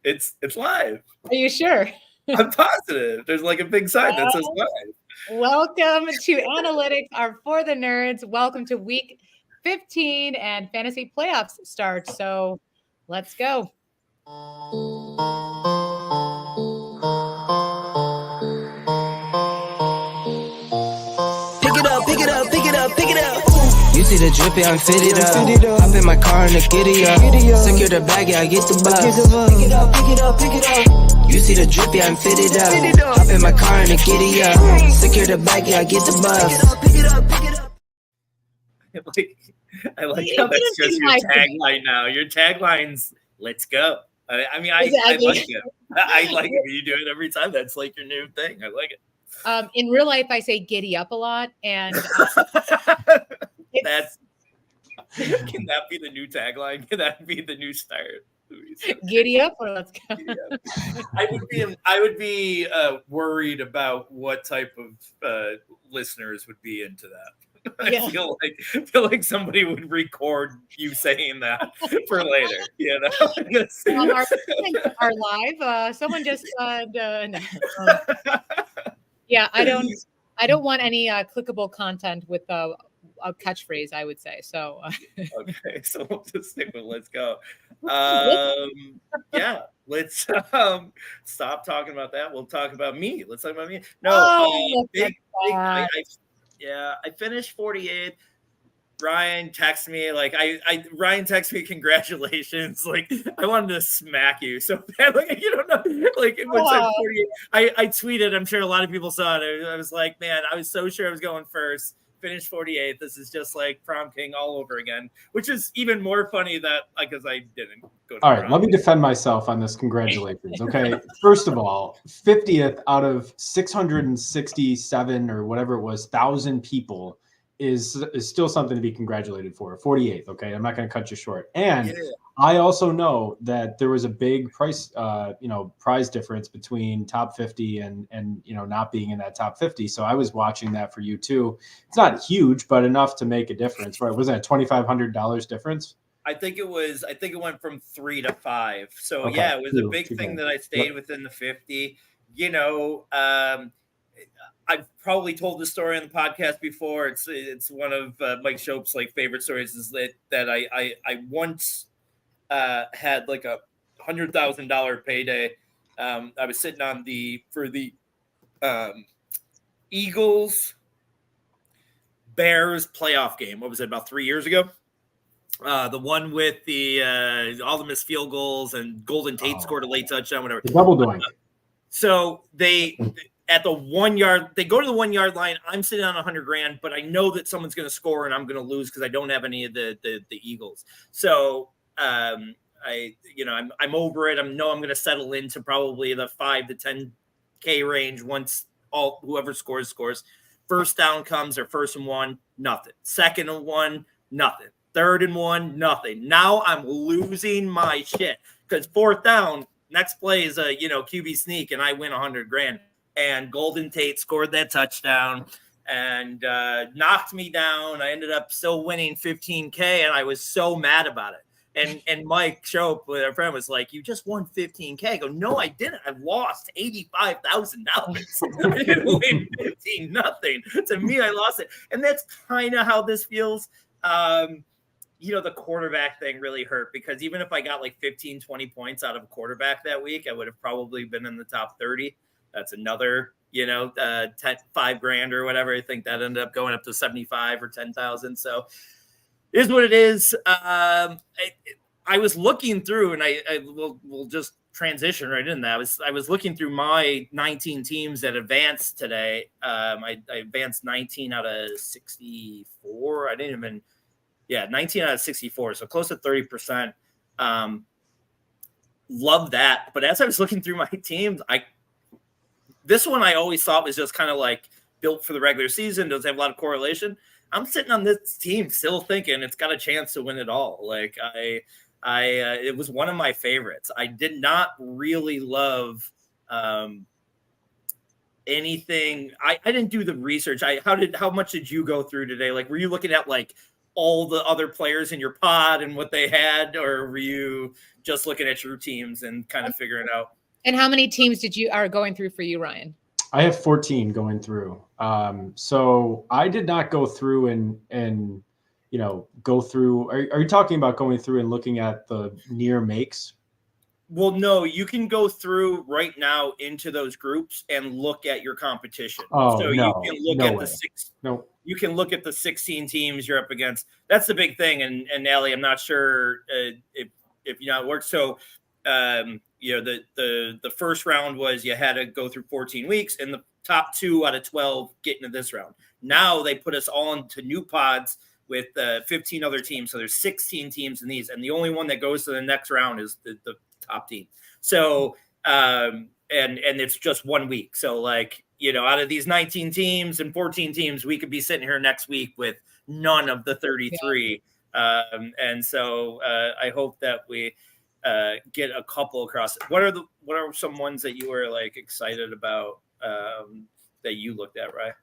It's live. Are you sure? I'm positive. There's like a big sign that says live. Welcome to Analytics are for the nerds. Welcome to week 15 and fantasy playoffs start. So let's go. Pick it up. You see the drippy, I'm fitted up. Hop in my car and the giddy up. Secure the bag, yeah, I get the bus. Pick it up. You see the drippy, I'm fitted up. Hop in my car and the giddy up. Secure the bag, yeah, I get the bus. Pick it up. I like how that's just your tagline now. Your tagline's "Let's go." I like it. I like it when you do it every time. That's like your new thing. I like it. In real life, I say "giddy up" a lot, and that's. Can that be the new tagline? Can that be the new start? Giddy up, or let's go. I would be worried about what type of listeners would be into that. I feel like somebody would record you saying that for later. You know, our live. Someone just said, no. Yeah, I don't want any clickable content with a catchphrase, I would say. So okay, so we'll just stick with "Let's go." Yeah, let's stop talking about that. We'll talk about me. Let's talk about me. No, I finished 48th. Ryan texted me Ryan texted me congratulations. Like I wanted to smack you so bad. Like you don't know. Like it was 48. I tweeted. I'm sure a lot of people saw it. I was like, man, I was so sure I was going first. Finished 48th. This is just like prom king all over again, which is even more funny that because I didn't go to all right, let me defend myself on this. Congratulations. Okay, first of all, 50th out of 667 or whatever it was, 1,000 people is still something to be congratulated for. 48th. Okay, I'm not going to cut you short. And I also know that there was a big prize difference between top 50 and not being in that top 50. So I was watching that for you too. It's not huge, but enough to make a difference, right? Wasn't it $2,500 difference? I think it went from 3 to 5. So okay. It was a big thing that I stayed within the 50. You know, I've probably told this story on the podcast before. It's one of Mike Shope's favorite stories. Is that I once had like a $100,000 payday. I was sitting on for the Eagles Bears playoff game. What was it, about 3 years ago? The one with the all the missed field goals and Golden Tate scored a late touchdown, whatever. The double doink. So they at the 1 yard, they go to the 1 yard line. I'm sitting on $100,000, but I know that someone's going to score and I'm going to lose because I don't have any of the Eagles. So I'm over it. I'm going to settle into probably the 5 to 10K range once whoever scores. First down comes, or 1st and 1, nothing. 2nd and 1, nothing. 3rd and 1, nothing. Now I'm losing my shit because 4th down, next play is a QB sneak, and I win $100,000. And Golden Tate scored that touchdown and knocked me down. I ended up still winning $15K, and I was so mad about it. And Mike Shope, our friend, was like, "You just won $15K." I go, "No, I didn't. I lost $85,000. I didn't win 15 nothing. To me, I lost it." And that's kind of how this feels. The quarterback thing really hurt because even if I got 15, 20 points out of a quarterback that week, I would have probably been in the top 30. That's another, $5,000 or whatever. I think that ended up going up to 75 or 10,000. So it is what it is. I was looking through, and we'll just transition right in that. I was looking through my 19 teams that advanced today. I advanced 19 out of 64. 19 out of 64. So close to 30%. Love that. But as I was looking through my teams, this one I always thought was just kind of built for the regular season. Doesn't have a lot of correlation. I'm sitting on this team still thinking it's got a chance to win it all. It was one of my favorites. I did not really love anything. I didn't do the research. How much did you go through today? Were you looking at all the other players in your pod and what they had, or were you just looking at your teams and kind of figuring it out? And how many teams are going through for you, Ryan? I have 14 going through. So I did not go through and go through. Are you talking about going through and looking at the near makes? Well, no, you can go through right now into those groups and look at your competition. Oh, so no, you can look no at way. the six. No. You can look at the 16 teams you're up against. That's the big thing. And Allie, I'm not sure if it works. So the first round was you had to go through 14 weeks, and the top 2 out of 12 get into this round. Now they put us all into new pods with 15 other teams. So there's 16 teams in these, and the only one that goes to the next round is the top team. So and it's just 1 week. So out of these 19 teams and 14 teams, we could be sitting here next week with none of the 33. Yeah. And so I hope that we get a couple across. What are some ones that you were excited about that you looked at, Ryan?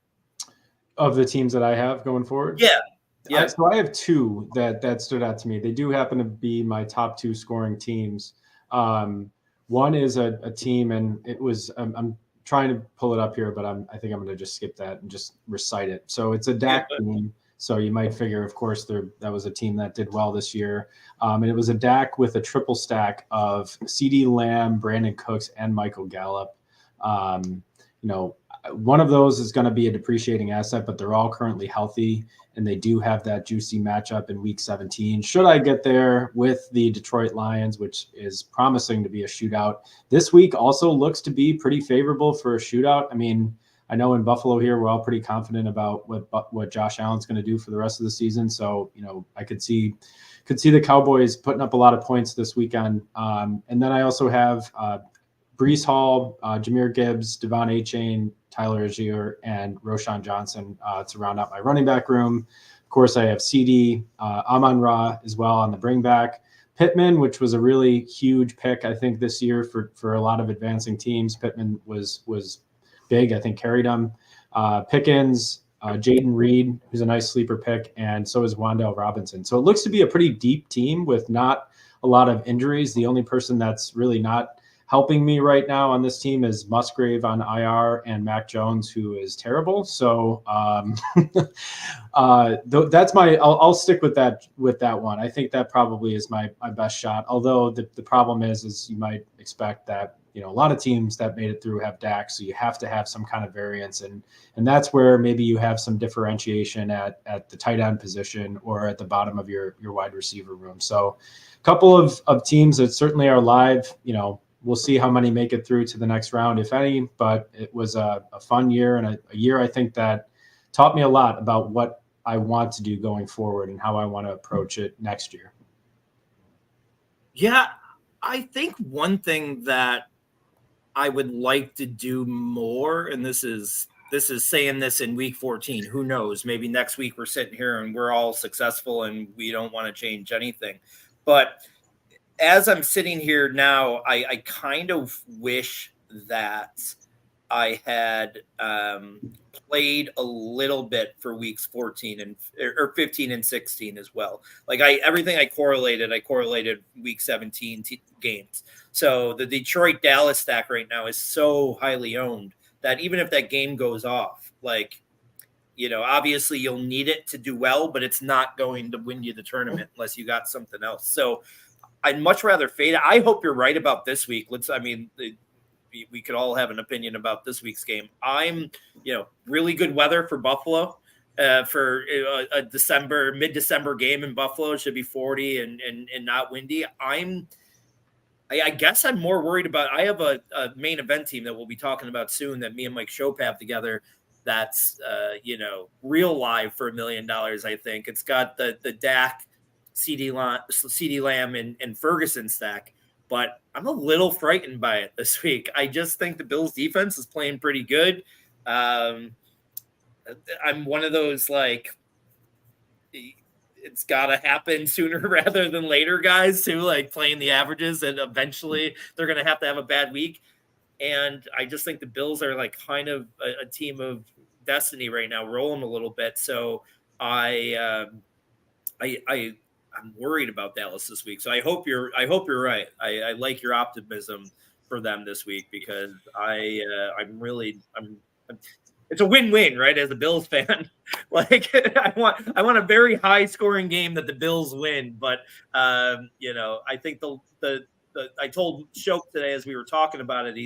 Of the teams that I have going forward? Yeah. Yeah. So I have 2 that stood out to me. They do happen to be my top 2 scoring teams. One is a team, and it was I'm trying to pull it up here, but I think I'm going to just skip that and just recite it. So it's a DAC team. So you might figure, of course, that was a team that did well this year. And it was a DAC with a triple stack of CeeDee Lamb, Brandon Cooks, and Michael Gallup. One of those is going to be a depreciating asset, but they're all currently healthy, and they do have that juicy matchup in week 17. Should I get there with the Detroit Lions, which is promising to be a shootout. This week also looks to be pretty favorable for a shootout. I mean, I know in Buffalo here, we're all pretty confident about what Josh Allen's going to do for the rest of the season. So, I could see the Cowboys putting up a lot of points this weekend. And then I also have Breece Hall, Jahmyr Gibbs, Devon Achane, Tyler Algier, and Roschon Johnson to round out my running back room. Of course, I have CD, Amon-Ra as well on the bring back. Pittman, which was a really huge pick, I think, this year for a lot of advancing teams. Pittman was big, I think, carried him. Pickens, Jaden Reed, who's a nice sleeper pick, and so is Wan'Dale Robinson. So it looks to be a pretty deep team with not a lot of injuries. The only person that's really not helping me right now on this team is Musgrave on IR and Mac Jones, who is terrible. So that's I'll stick with that one. I think that probably is my best shot. Although the problem is you might expect that, a lot of teams that made it through have DAC, so you have to have some kind of variance. And that's where maybe you have some differentiation at the tight end position or at the bottom of your wide receiver room. So a couple of teams that certainly are live, we'll see how many make it through to the next round, if any, but it was a fun year and a year, I think, that taught me a lot about what I want to do going forward and how I want to approach it next year. Yeah, I think one thing that I would like to do more, and this is saying this in week 14, who knows, maybe next week we're sitting here and we're all successful and we don't want to change anything. But as I'm sitting here now, I kind of wish that I had played a little bit for weeks 14 or 15 and 16 as well. Everything I correlated week 17 games. So the Detroit Dallas stack right now is so highly owned that even if that game goes off, obviously you'll need it to do well, but it's not going to win you the tournament unless you got something else. So I'd much rather fade it. I hope you're right about this week. We could all have an opinion about this week's game. I'm, really good weather for Buffalo for a mid-December game in Buffalo. It should be 40 and not windy. I guess I'm more worried about, I have a main event team that we'll be talking about soon that me and Mike Shope have together. That's, real live for $1 million. I think it's got the Dak, CeeDee Lamb and Ferguson stack, but I'm a little frightened by it this week. I just think the Bills defense is playing pretty good. I'm one of those, it's got to happen sooner rather than later guys who playing the averages, and eventually they're going to have a bad week. And I just think the Bills are kind of a team of destiny right now, rolling a little bit. So I'm worried about Dallas this week. So I hope you're right. I like your optimism for them this week because I'm it's a win-win, right? As a Bills fan, like I want a very high-scoring game that the Bills win. But I think I told Shoke today as we were talking about it.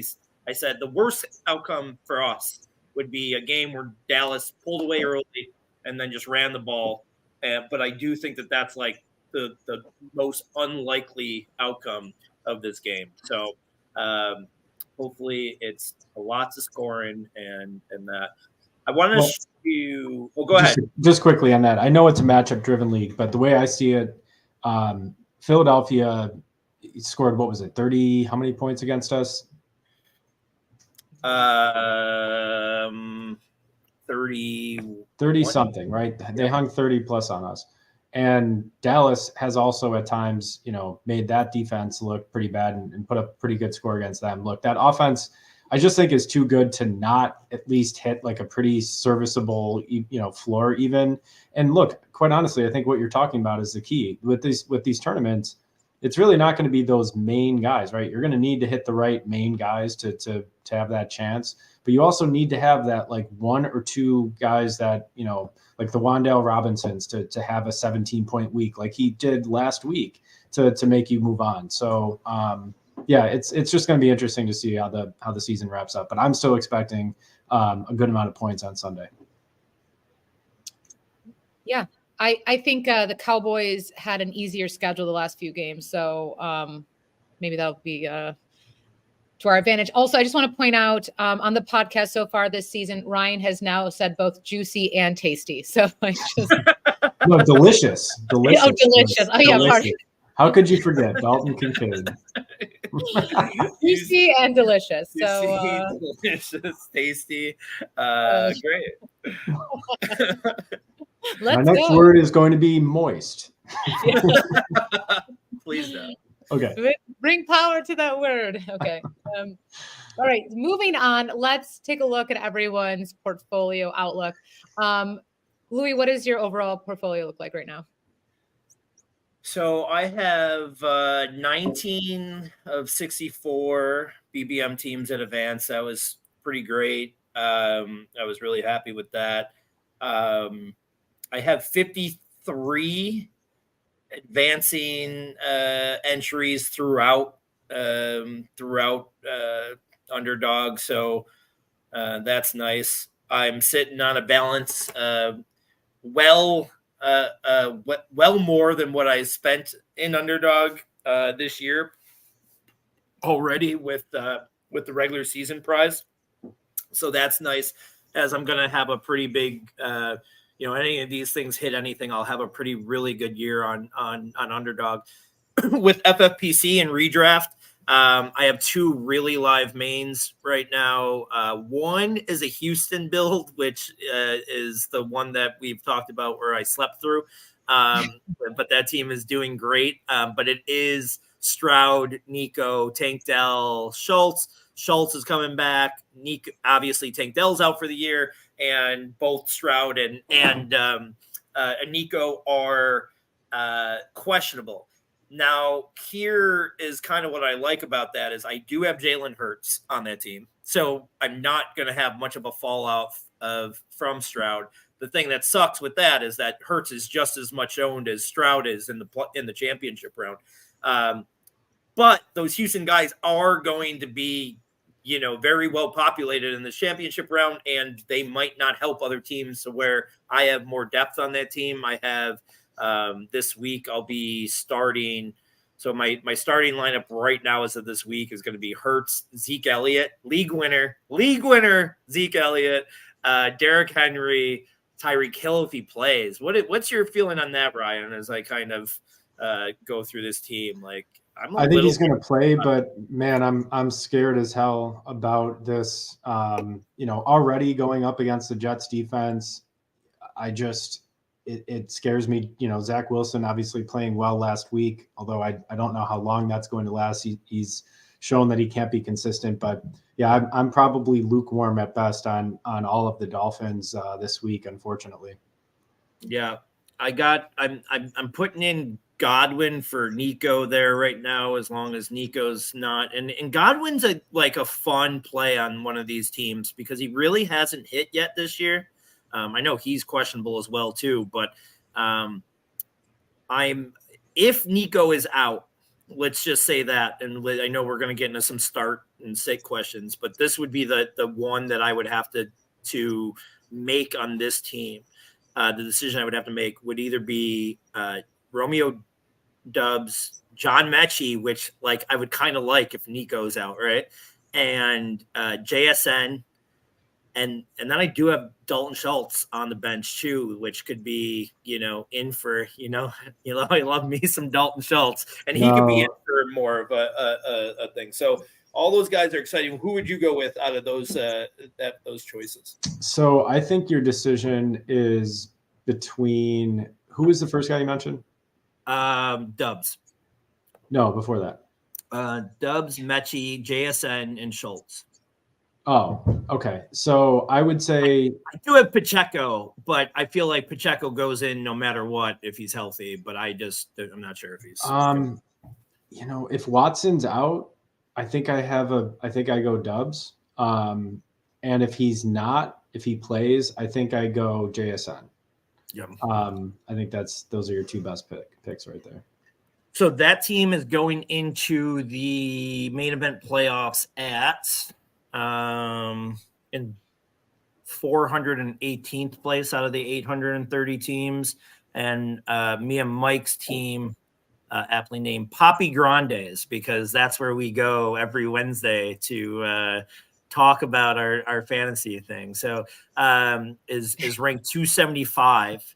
I said the worst outcome for us would be a game where Dallas pulled away early and then just ran the ball. But I do think that that's like the most unlikely outcome of this game. So hopefully it's a lots of scoring and that. I want to show you. Well, go ahead. Just quickly on that. I know it's a matchup-driven league, but the way I see it, Philadelphia scored, what was it, 30? How many points against us? 30 something, right? They hung 30 plus on us. And Dallas has also at times, made that defense look pretty bad and put up pretty good score against them. Look, that offense, I just think is too good to not at least hit like a pretty serviceable, floor even. And look, quite honestly, I think what you're talking about is the key with these tournaments. It's really not going to be those main guys, right? You're going to need to hit the right main guys to have that chance. But you also need to have that like one or two guys that, like the Wan'Dale Robinsons to have a 17-point week like he did last week to make you move on. So, it's just going to be interesting to see how the season wraps up. But I'm still expecting a good amount of points on Sunday. Yeah. I think the Cowboys had an easier schedule the last few games, so maybe that'll be to our advantage. Also, I just want to point out on the podcast so far this season, Ryan has now said both juicy and tasty. So No, delicious. Oh, delicious. Oh, yeah, pardon. How could you forget Dalton Kincaid? Juicy and delicious. So delicious, tasty. Great. My next word is going to be moist. Please don't. Okay. Bring power to that word. Okay. All right. Moving on. Let's take a look at everyone's portfolio outlook. Louis, what does your overall portfolio look like right now? So I have 19 of 64 BBM teams at Advance. That was pretty great. I was really happy with that. I have 53 advancing entries throughout Underdog, so that's nice. I'm sitting on a balance well more than what I spent in Underdog this year already with the regular season prize, so that's nice, as I'm going to have a pretty big any of these things hit anything, I'll have a really good year on Underdog. With FFPC and redraft, I have two really live mains right now. One is a Houston build, which is the one that we've talked about where I slept through. But that team is doing great. But it is Stroud, Nico, Tank Dell, Schultz. Schultz is coming back. Obviously, Tank Dell's out for the year. And both Stroud and Nico are questionable. Now, here is kind of what I like about that is I do have Jalen Hurts on that team. So I'm not going to have much of a fallout from Stroud. The thing that sucks with that is that Hurts is just as much owned as Stroud is in the championship round. But those Houston guys are going to be very well populated in the championship round, and they might not help other teams. So where I have more depth on that team, I have this week I'll be starting. So my starting lineup right now as of this week is going to be Hurts, Zeke Elliott, league winner, Zeke Elliott, Derrick Henry, Tyreek Hill if he plays. What's your feeling on that, Ryan, as I kind of go through this team? Like, I think he's going to play, but man, I'm scared as hell about this. Already going up against the Jets defense, it scares me. Zach Wilson obviously playing well last week, although I don't know how long that's going to last. He's shown that he can't be consistent, but yeah, I'm probably lukewarm at best on all of the Dolphins this week, unfortunately. Yeah. I'm putting in Godwin for Nico there right now, as long as Nico's not, and Godwin's a fun play on one of these teams because he really hasn't hit yet this year. I know he's questionable as well too, but if Nico is out, let's just say that, and I know we're going to get into some start and sit questions, but this would be the one that I would have to make on this team. The decision I would have to make would either be Romeo Dubs, John Mechie, which I would kind of like if Nico's out, right? And JSN. And then I do have Dalton Schultz on the bench too, which could be, in for, I love me some Dalton Schultz, and he could be in for more of a thing. So all those guys are exciting. Who would you go with out of those choices? So I think your decision is between, who was the first guy you mentioned? Dubs. No, before that. Dubs, Mechie, JSN, and Schultz. Oh, okay. So I would say I do have Pacheco, but I feel like Pacheco goes in no matter what if he's healthy. But I'm not sure if he's. If Watson's out, I think I go Dubs. And if he's not, if he plays, I think I go JSN. Yeah. I think those are your two best picks right there. So that team is going into the main event playoffs at in 418th place out of the 830 teams, and me and Mike's team, aptly named Poppy Grandes, because that's where we go every Wednesday to talk about our fantasy thing. So is ranked 275.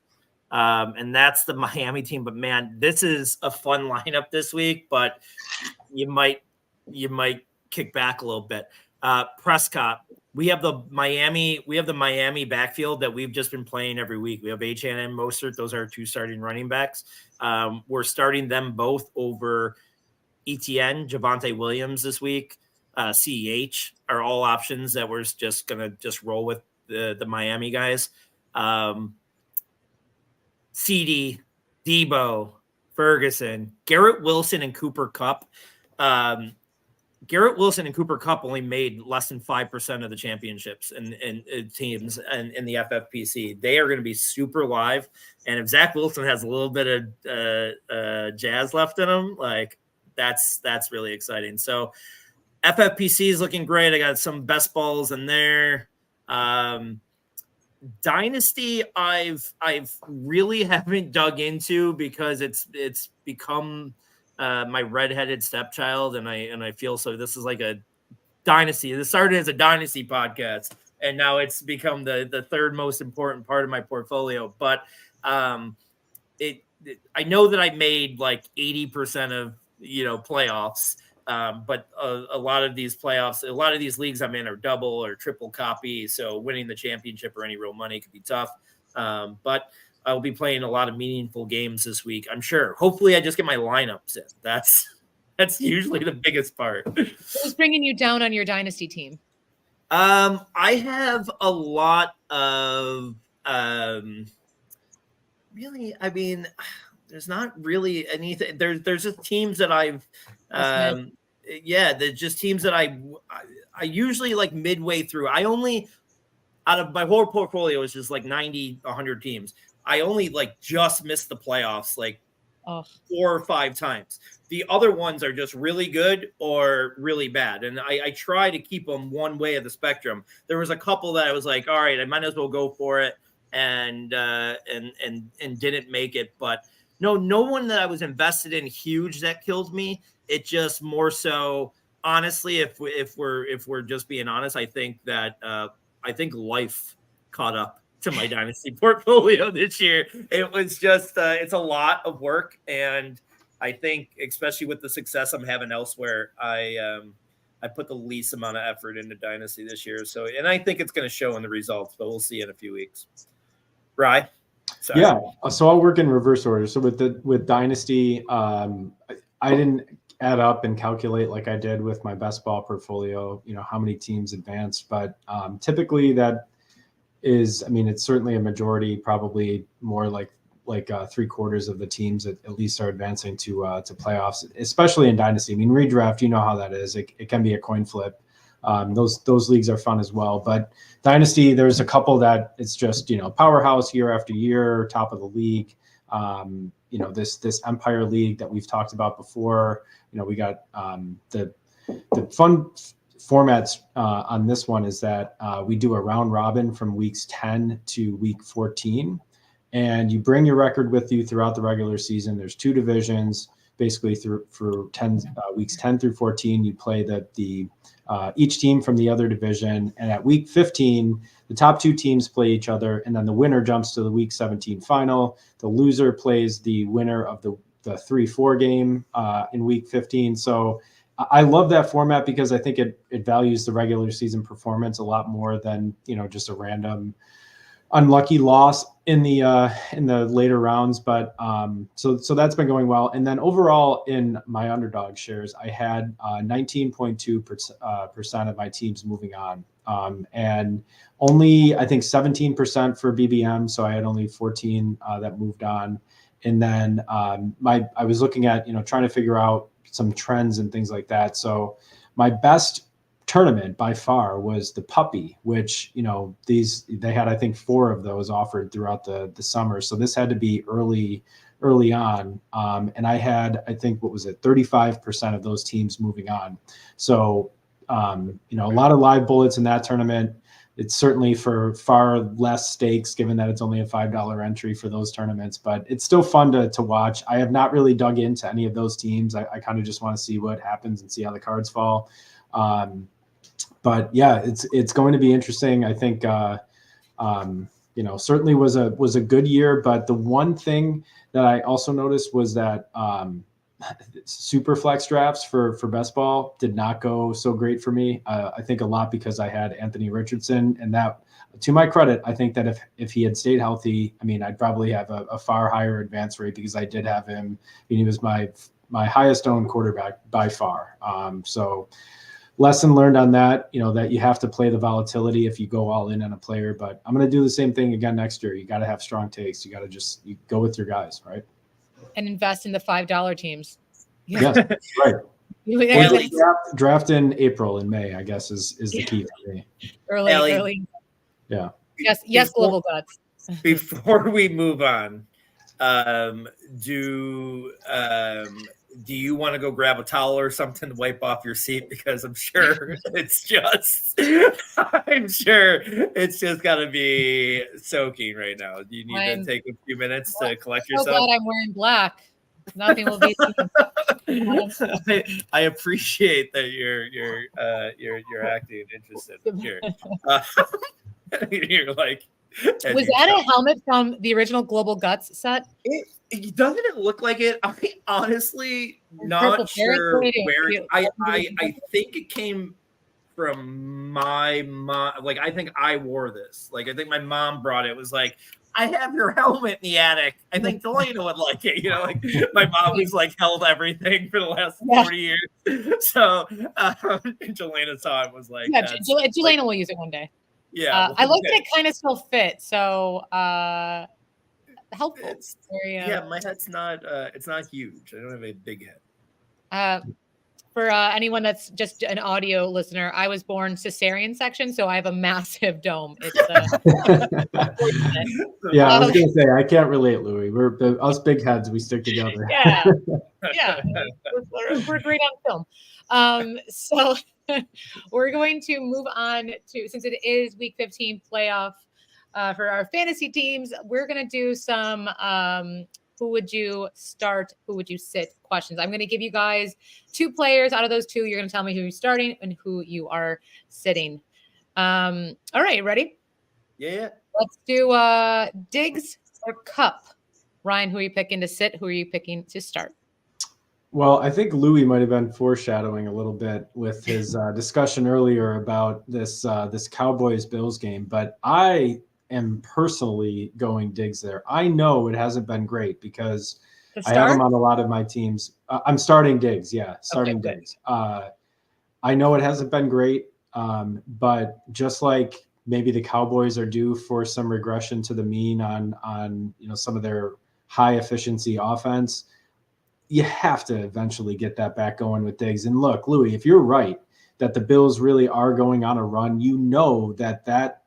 And that's the Miami team. But man, this is a fun lineup this week, but you might kick back a little bit. Prescott, we have the Miami backfield that we've just been playing every week. We have Achane and Mostert. Those are our two starting running backs. We're starting them both over ETN, Javonte Williams this week. CEH are all options that we're just going to roll with the Miami guys. CD, Debo, Ferguson, Garrett Wilson, and Cooper Kupp. Garrett Wilson and Cooper Kupp only made less than 5% of the championships and teams in the FFPC. They are going to be super live. And if Zach Wilson has a little bit of jazz left in him, that's really exciting. So FFPC is looking great. I got some best balls in there. Dynasty, I've really haven't dug into because it's become my redheaded stepchild, and I feel so. This is like a dynasty. This started as a dynasty podcast, and now it's become the third most important part of my portfolio. But I know that I made 80% of playoffs. But a lot of these playoffs, a lot of these leagues I'm in are double or triple copy. So winning the championship or any real money could be tough. But I'll be playing a lot of meaningful games this week, I'm sure. Hopefully I just get my lineups in. That's usually the biggest part. Who's bringing you down on your dynasty team? I have a lot of really, I mean, there's not really anything. There's just teams that I've they're just teams that I usually midway through. I only, out of my whole portfolio is just 90, 100 teams. I only just missed the playoffs 4 or 5 times. The other ones are just really good or really bad. And I try to keep them one way of the spectrum. There was a couple that I was all right, I might as well go for it and didn't make it. But no one that I was invested in huge that killed me. It just more so, honestly, if we're just being honest, I think that I think life caught up to my dynasty portfolio this year. It was just it's a lot of work, and I think especially with the success I'm having elsewhere, I put the least amount of effort into dynasty this year. So, and I think it's going to show in the results, but we'll see in a few weeks. Rye? Sorry. Yeah, so I'll work in reverse order. So with dynasty, I didn't add up and calculate like I did with my best ball portfolio, how many teams advanced, but typically that is, it's certainly a majority, probably more like like 3/4 of the teams at least are advancing to playoffs, especially in Dynasty. I mean, redraft, you know how that is. It can be a coin flip. Those leagues are fun as well. But Dynasty, there's a couple that it's just, powerhouse year after year, top of the league. This Empire League that we've talked about before. We got the fun formats on this one is that we do a round robin from weeks 10 to week 14, and you bring your record with you throughout the regular season. There's 2 divisions, basically for weeks 10 through 14. You play the each team from the other division, and at week 15, the top 2 teams play each other, and then the winner jumps to the week 17 final. The loser plays the winner of the 3-4 game in week 15. So I love that format because I think it values the regular season performance a lot more than, just a random unlucky loss in the later rounds. But so that's been going well. And then overall in my underdog shares, I had 19.2% of my teams moving on, and only I think 17% for BBM. So I had only 14 that moved on. And then I was looking at, trying to figure out some trends and things like that. So my best tournament by far was the puppy, which, they had, I think, 4 of those offered throughout the summer. So this had to be early on. And I had, I think, 35% of those teams moving on. So, a lot of live bullets in that tournament. It's certainly for far less stakes, given that it's only a $5 entry for those tournaments, but it's still fun to watch. I have not really dug into any of those teams. I kind of just want to see what happens and see how the cards fall. But yeah, it's going to be interesting. I think, certainly was a good year, but the one thing that I also noticed was that, super flex drafts for best ball did not go so great for me. I think a lot because I had Anthony Richardson, and that, to my credit, I think that if he had stayed healthy, I mean, I'd probably have a far higher advance rate because I did have him. He was my highest owned quarterback by far. So lesson learned on that, that you have to play the volatility if you go all in on a player. But I'm going to do the same thing again next year. You got to have strong takes. You got to you go with your guys, right? And invest in the $5 teams. Yes, right. Draft in April and May, I guess, is the key for me. Early. Yeah. Yes, Global Guts. Before we move on, do you want to go grab a towel or something to wipe off your seat? Because I'm sure it's just got to be soaking right now. Do you need to take a few minutes to collect yourself? So glad I'm wearing black. Nothing will be. I appreciate that you're acting interested here. You're like, was that a helmet from the original Global Guts set? Doesn't it look like it? I honestly not sure where. I think it came from my mom. Like, I think I wore this. Like, I think my mom brought it. It was like, I have your helmet in the attic. I think Delana would like it. Like my mom has held everything for the last 40 years. So Delana saw it, was like, yeah, Delana will use it one day. Yeah. I like that it kind of still fits. So helpful. It's, very, my head's not, it's not huge. I don't have a big head. For anyone that's just an audio listener, I was born cesarean section, so I have a massive dome. It's yeah, I was gonna say I can't relate, Louis. We're us big heads. We stick together. Yeah, we're great on film. So we're going to move on to, since it is Week 15 playoff for our fantasy teams. We're gonna do some who would you start, who would you sit questions. I'm going to give you guys 2 players. Out of those 2, you're going to tell me who you're starting and who you are sitting. All right, ready? Yeah. Let's do Diggs or Cup. Ryan, who are you picking to sit? Who are you picking to start? Well, I think Louis might have been foreshadowing a little bit with his discussion earlier about this Cowboys-Bills game, but I am personally going Diggs there. I know it hasn't been great because I have him on a lot of my teams. I'm starting Diggs. Yeah, starting Diggs. I know it hasn't been great, but just like maybe the Cowboys are due for some regression to the mean on some of their high efficiency offense. You have to eventually get that back going with Diggs. And look, Louis, if you're right that the Bills really are going on a run, you know that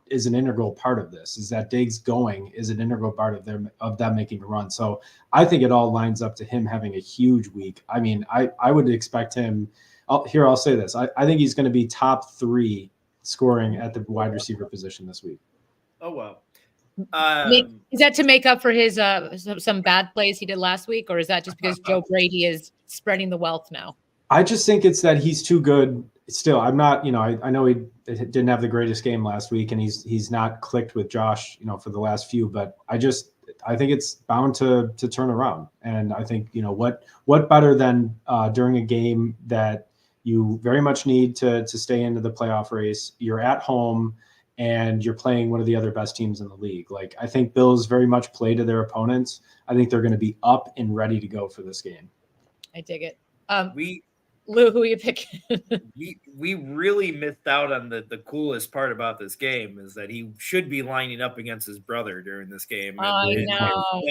is an integral part of this, is that Diggs going is an integral part of them making a run. So I think it all lines up to him having a huge week. I mean, I would expect him I'll say this. I think he's going to be top 3 scoring at the wide receiver position this week. Oh, wow. Is that to make up for his some bad plays he did last week, or is that just because Joe Brady is spreading the wealth now? I just think it's that he's too good. Still, I'm not, I know he didn't have the greatest game last week, and he's not clicked with Josh, for the last few, but I think it's bound to turn around. And I think, what better than during a game that you very much need to stay into the playoff race. You're at home and you're playing one of the other best teams in the league. Like, I think Bills very much play to their opponents. I think they're going to be up and ready to go for this game. I dig it. Lou, who are you picking? we really missed out on the coolest part about this game is that he should be lining up against his brother during this game. I know.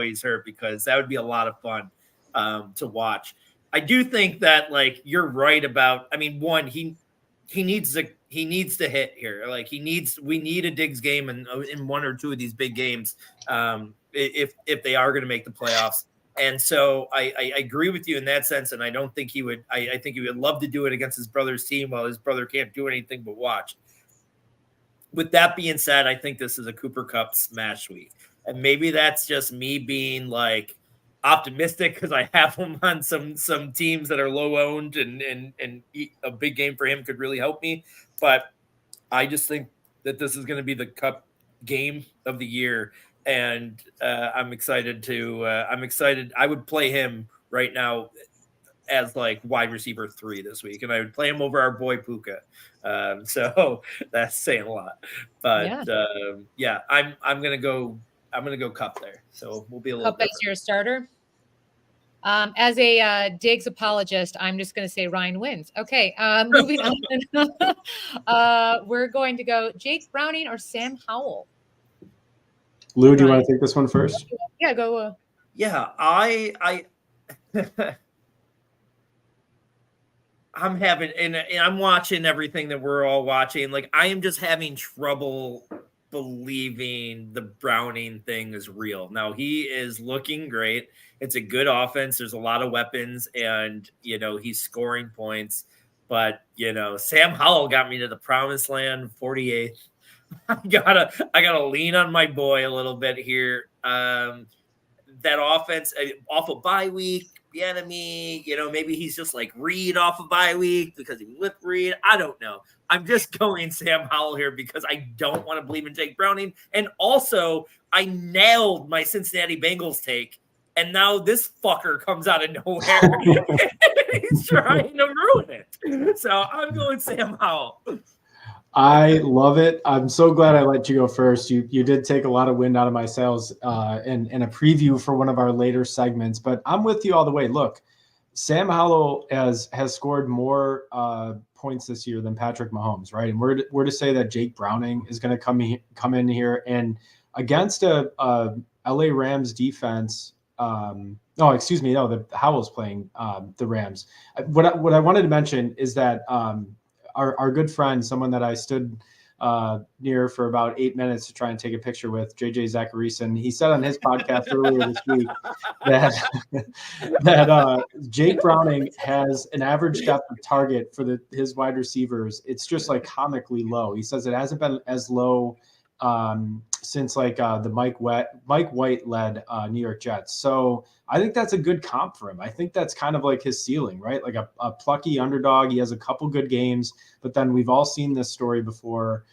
He's hurt, because that would be a lot of fun to watch. I do think that, like, you're right about, one, he needs to hit here. Like, we need a Diggs game in one or two of these big games if they are going to make the playoffs. And so I agree with you in that sense. And I don't think he would, I think he would love to do it against his brother's team while his brother can't do anything but watch. With that being said, I think this is a Cooper Kupp smash week. And maybe that's just me being like optimistic because I have him on some teams that are low owned and a big game for him could really help me. But I just think that this is going to be the Kupp game of the year. And I'm excited. I would play him right now as like wide receiver 3 this week, and I would play him over our boy Puka. So that's saying a lot. But I'm gonna go Kupp there. So we'll be a little. Kupp as your starter. As a Diggs apologist, I'm just going to say Ryan wins. Okay, moving on. We're going to go Jake Browning or Sam Howell. Lou, do you want to take this one first? Yeah, go. Yeah, I'm having, and I'm watching everything that we're all watching. Like, I am just having trouble believing the Browning thing is real. Now, he is looking great. It's a good offense. There's a lot of weapons, and he's scoring points. But Sam Howell got me to the promised land, 48th. I gotta lean on my boy a little bit here. That offense off of bye week, Bieniemy, maybe he's just like Reed off of bye week because he was with Reed. I don't know. I'm just going Sam Howell here because I don't want to believe in Jake Browning. And also, I nailed my Cincinnati Bengals take, and now this fucker comes out of nowhere. He's trying to ruin it. So I'm going Sam Howell. I love it. I'm so glad I let you go first. You did take a lot of wind out of my sails in a preview for one of our later segments, but I'm with you all the way. Look, Sam Howell has scored more points this year than Patrick Mahomes, right? And we're to say that Jake Browning is going to come in here and against a LA Rams defense. The Howell's playing the Rams. What I wanted to mention is that our good friend, someone that I stood near for about 8 minutes to try and take a picture with, JJ Zacharyson, he said on his podcast earlier this week that Jake Browning has an average depth of target for his wide receivers. It's just like comically low. He says it hasn't been as low since like the Mike White led New York Jets. So I think that's a good comp for him. I think that's kind of like his ceiling, right? Like a plucky underdog. He has a couple good games, but then we've all seen this story before.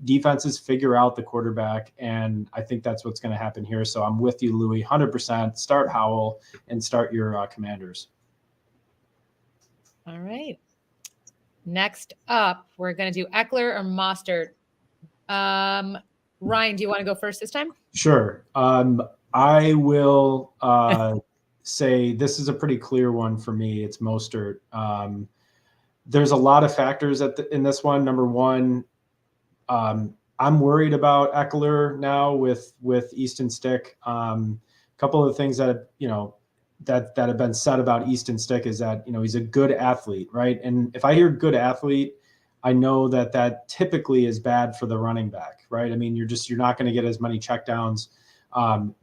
Defenses figure out the quarterback, and I think that's what's going to happen here. So I'm with you, Louis, 100%. Start Howell and start your Commanders. All right. Next up, we're going to do Eckler or Mostert. Ryan, do you want to go first this time? Sure. I will say this is a pretty clear one for me. It's Mostert. There's a lot of factors in this one. Number one, I'm worried about Eckler now with Easton Stick. A couple of things that that have been said about Easton Stick is that he's a good athlete, right? And if I hear good athlete, I know that typically is bad for the running back, right? I mean, you're not going to get as many checkdowns.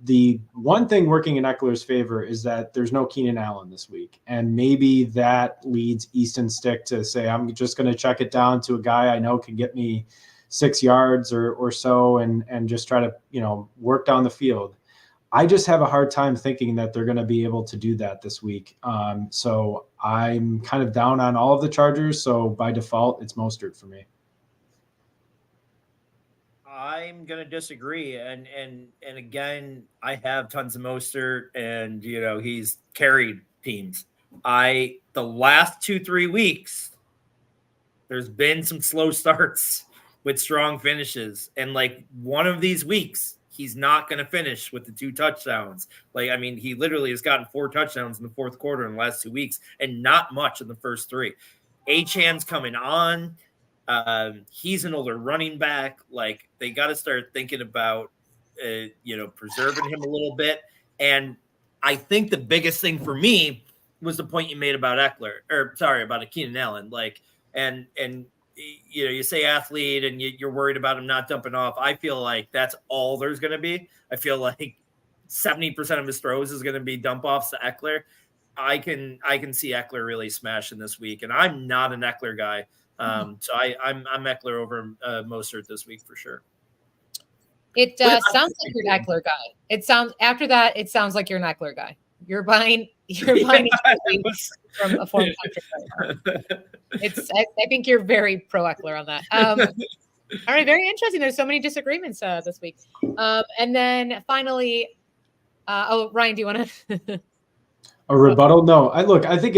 The one thing working in Eckler's favor is that there's no Keenan Allen this week. And maybe that leads Easton Stick to say, I'm just going to check it down to a guy I know can get me 6 yards or so and just try to, work down the field. I just have a hard time thinking that they're going to be able to do that this week. So I'm kind of down on all of the Chargers. So by default, it's Mostert for me. I'm gonna disagree, and again, I have tons of Mostert, and he's carried teams. The last 2-3 weeks, there's been some slow starts with strong finishes, and like one of these weeks, he's not going to finish with the 2 touchdowns. Like, I mean, he literally has gotten 4 touchdowns in the fourth quarter in the last 2 weeks, and not much in the first 3. Achane's coming on. He's an older running back. Like, they got to start thinking about, preserving him a little bit. And I think the biggest thing for me was the point you made about about Keenan Allen. Like, and you say athlete and you're worried about him not dumping off. I feel like that's all there's going to be. I feel like 70% of his throws is going to be dump offs to Eckler. I can see Eckler really smashing this week, and I'm not an Eckler guy. So I'm Eckler over Mostert this week for sure. It sounds like you're an Eckler guy. After that, it sounds like you're an Eckler guy. You're buying from a former country player. I think you're very pro Eckler on that. All right, very interesting. There's so many disagreements this week. And then finally, Ryan, do you want to? A rebuttal? No, I think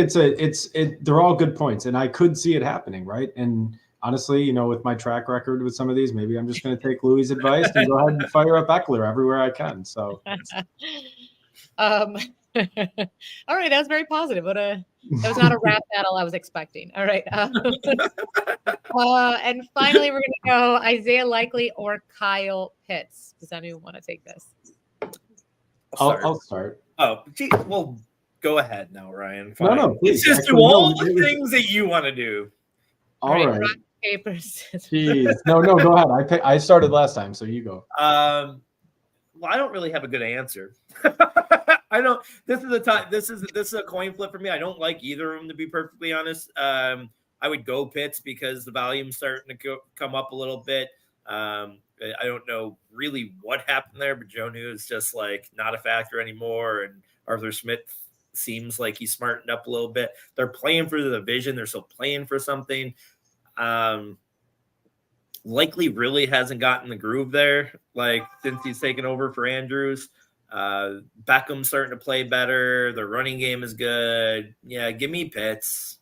they're all good points, and I could see it happening, right? And honestly, with my track record with some of these, maybe I'm just going to take Louis' advice and go ahead and fire up Eckler everywhere I can. So, all right, that was very positive. That was not a rap battle I was expecting. All right, and finally, we're going to go Isaiah Likely or Kyle Pitts. Does anyone want to take this? I'll start. Oh, gee, well. Go ahead now, Ryan. Fine. No, please. Let's just do all the things that you want to do. All right. Rock, paper, scissors. Jeez. No, go ahead. I started last time, so you go. Well, I don't really have a good answer. I don't. This is a time. This is a coin flip for me. I don't like either of them, to be perfectly honest. I would go Pitts because the volume's starting to come up a little bit. I don't know really what happened there, but Jonnu is just like not a factor anymore, and Arthur Smith seems like he's smartened up a little bit. They're playing for the division. They're still playing for something. Likely really hasn't gotten the groove there, like since he's taken over for Andrews. Beckham's starting to play better. The running game is good. Yeah, give me Pitts.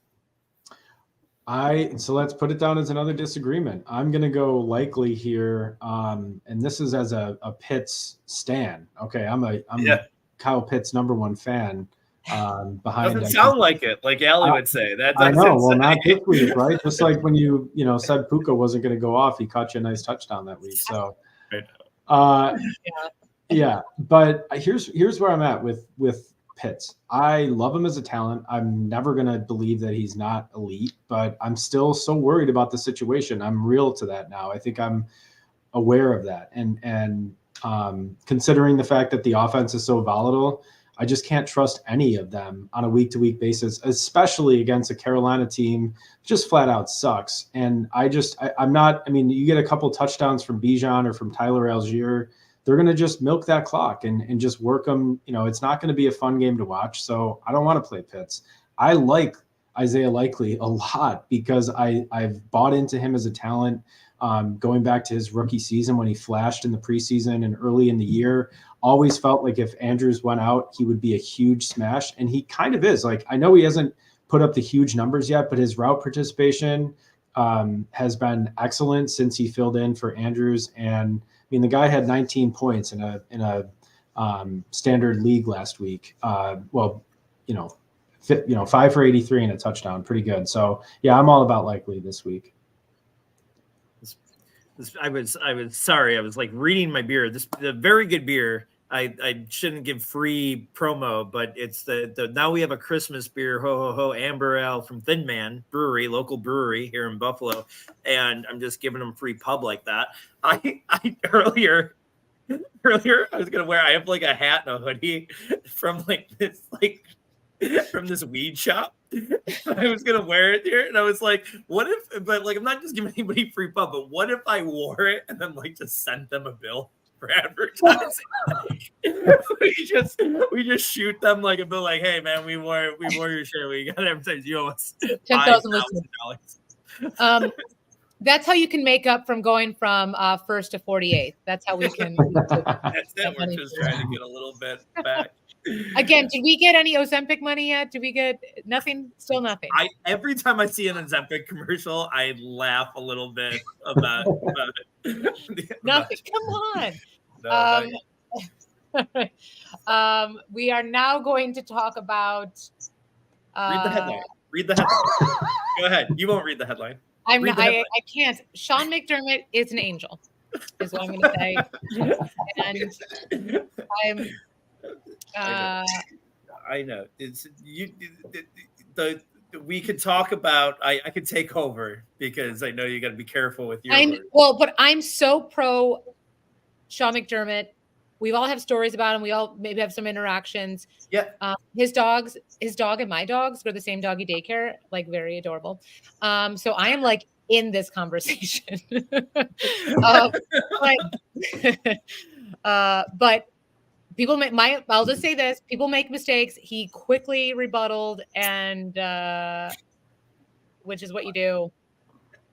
So let's put it down as another disagreement. I'm going to go Likely here. And this is as a Pitts stan. Okay. I'm a Kyle Pitts #1 fan. Behind doesn't sound like it, like Allie would say. That I know. Well, not this week, right? Just like when you said Puka wasn't going to go off, he caught you a nice touchdown that week. So, yeah. But here's where I'm at with Pitts. I love him as a talent. I'm never going to believe that he's not elite, but I'm still so worried about the situation. I'm real to that now. I think I'm aware of that, and considering the fact that the offense is so volatile, I just can't trust any of them on a week-to-week basis, especially against a Carolina team just flat out sucks. And I'm not. I mean, you get a couple touchdowns from Bijan or from Tyler Algier, they're going to just milk that clock and just work them. It's not going to be a fun game to watch. So I don't want to play Pitts. I like Isaiah Likely a lot because I've bought into him as a talent. Going back to his rookie season when he flashed in the preseason and early in the year, always felt like if Andrews went out, he would be a huge smash. And he kind of is. Like, I know he hasn't put up the huge numbers yet, but his route participation has been excellent since he filled in for Andrews. And I mean, the guy had 19 points in a standard league last week. 5 for 83 and a touchdown. Pretty good. So yeah, I'm all about Likely this week. I was sorry. I was like reading my beer. The very good beer. I shouldn't give free promo, but it's the now we have a Christmas beer, ho ho ho, Amber Ale from Thin Man Brewery, local brewery here in Buffalo, and I'm just giving them free pub like that. I earlier I was gonna wear. I have like a hat and a hoodie from from this weed shop. I was gonna wear it here, and I was like, "What if?" But like, I'm not just giving anybody free pub. But what if I wore it and then like just sent them a bill for advertising? we just shoot them like a bill, like, "Hey man, we wore your shirt. We got to advertise. You owe us 10,000 listeners. That's how you can make up from going from first to 48th. That's how we can. That's it. We're just trying to get a little bit back. Again, did we get any Ozempic money yet? Did we get nothing? Still nothing. Every time I see an Ozempic commercial, I laugh a little bit about it. Nothing. Come on. We are now going to talk about. Read the headline. Read the headline. Go ahead. You won't read the headline. I can't. Sean McDermott is an angel, is what I'm going to say. And I know. It's you. We could talk about. I could take over because I know you got to be careful with your. But I'm so pro Sean McDermott. We all have stories about him. We all maybe have some interactions. Yeah. His dog and my dogs go to the same doggy daycare, like very adorable. So I am like in this conversation. But people I'll just say this, people make mistakes. He quickly rebutted, and which is what you do.